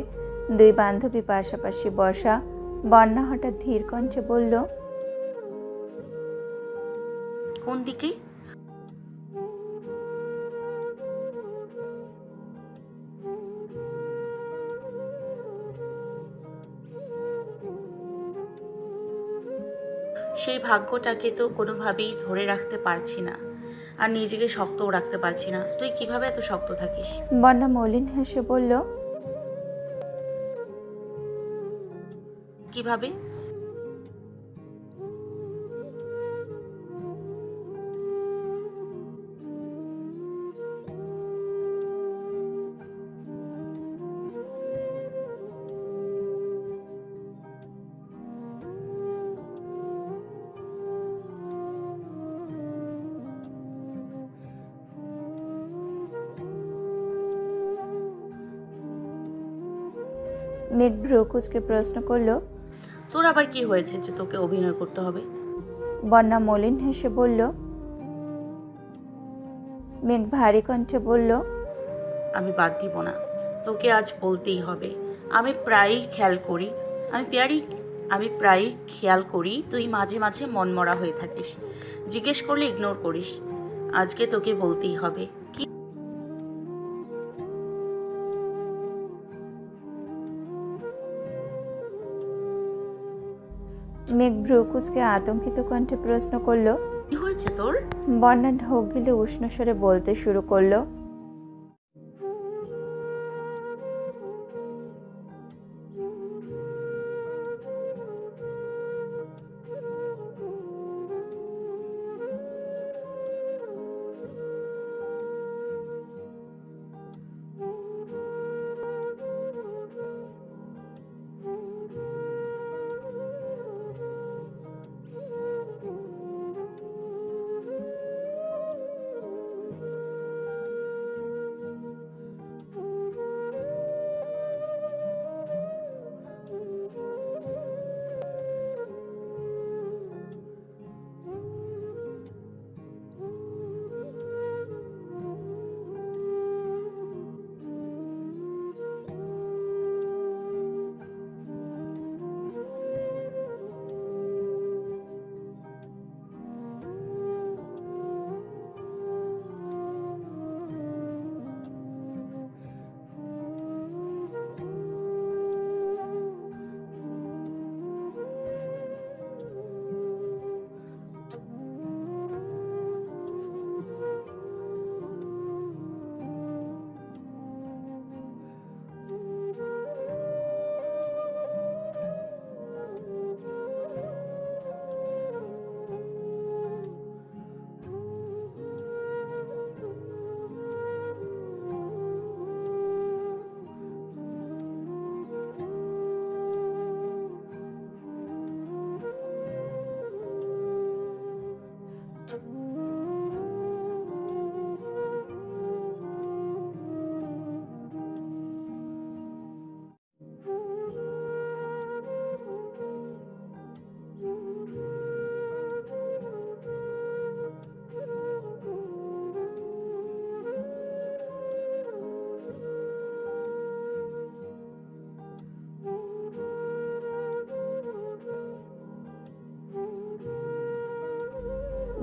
2 বান্ধবী পাশাপাশি বসা। বন্যা হঠাৎ ধীর কণ্ঠে বলল, কোন দিকে? সেই ভাগ্যটাকে তো কোনোভাবেই ধরে রাখতে পারছি না, আর নিজেকে শক্তও রাখতে পারছি না। তুই কিভাবে এত শক্ত থাকিস? বন্যা মলিন হেসে বলল, কিভাবে? মেঘ ভ্রু কুচকে প্রশ্ন করলো। তোর আবার কি হয়েছে যে তোকে অভিনয় করতে হবে? বন্যা মলিন হেসে বলল। মেঘ ভারী কণ্ঠে বলল, আমি বাদ দিব না, তোকে আজ বলতেই হবে। আমি প্রায়ই খেয়াল করি তুই মাঝে মাঝে মনমরা হয়ে থাকিস, জিজ্ঞেস করলে ইগনোর করিস। আজকে তোকে বলতেই হবে। কি? মেঘ ভ্রু কুচকে আতঙ্কিত কণ্ঠে প্রশ্ন করলো। কি হয়েছে তোর? বন্যা ঢোক গিলে উষ্ণ স্বরে বলতে শুরু করলো।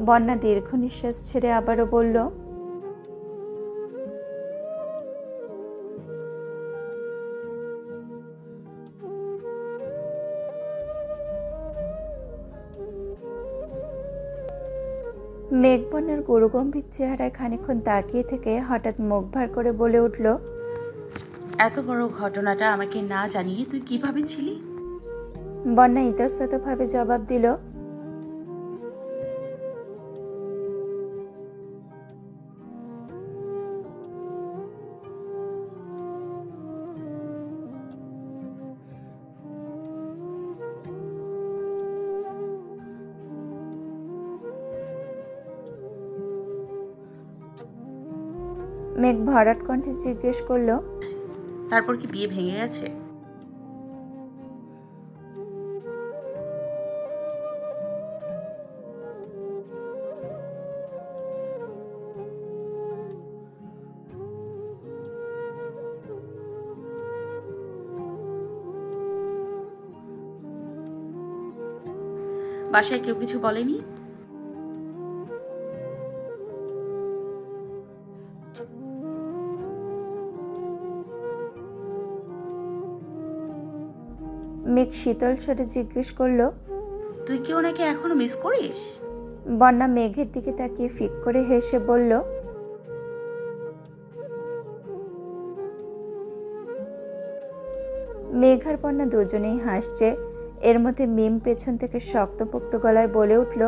বন্যা দীর্ঘ নিঃশ্বাস ছেড়ে আবারও বলল, মেঘ বন্যার গুরুগম্ভীর চেহারায় খানিকক্ষণ তাকিয়ে থেকে হঠাৎ মুখ ভার করে বলে উঠল, এত বড় ঘটনাটা আমাকে না জানিয়ে তুই কিভাবে ছিলি? বন্যা ইতস্তত ভাবে জবাব দিল, মেঘ ভরাট কণ্ঠে জিজ্ঞেস করলো, তারপর কি বিয়ে ভেঙে গেছে? বাসায় কেউ কিছু বলেনি? মেঘ শীতল স্বরে জিজ্ঞেস করলো, তুই কি ওনাকে এখনো মিস করিস? বন্যা মেঘের দিকে তাকিয়ে ফিক করে হেসে বলল, মেঘ আর বন্যা দুজনেই হাসছে। এর মধ্যে মিম পেছন থেকে শক্তপোক্ত গলায় বলে উঠল,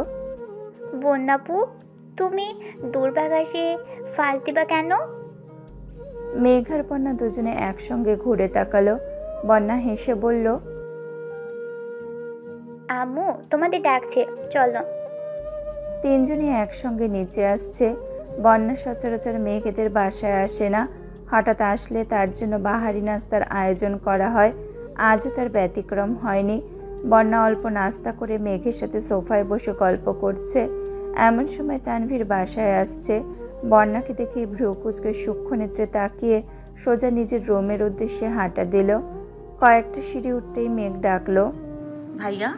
বন্যাপু, তুমি দুর্ভাগাসে ফাঁস দিবা কেন? মেঘ আর বন্যা দুজনে একসঙ্গে ঘুরে তাকালো। বন্যা হেসে বলল, আম্মু তোমাদের ডাকছে, চলো। তিনজনই একসঙ্গে নিচে আসছে। বন্যা সচরাচর মেঘ এদের বাসায় আসে না, হঠাৎ আসলে তার জন্য বাহারি নাস্তার আয়োজন করা হয়। আজও তার ব্যতিক্রম হয়নি। বন্যা অল্প নাস্তা করে মেঘের সাথে সোফায় বসে গল্প করছে। এমন সময় তানভীর বাসায় আসছে। বন্যাকে দেখে ভ্রু কুচকে সূক্ষ্ম নেত্রে তাকিয়ে সোজা নিজের রুমের উদ্দেশ্যে হাঁটা দিল। কয়েকটা সিঁড়ি উঠতেই মেঘ ডাকলো, ভাইয়া।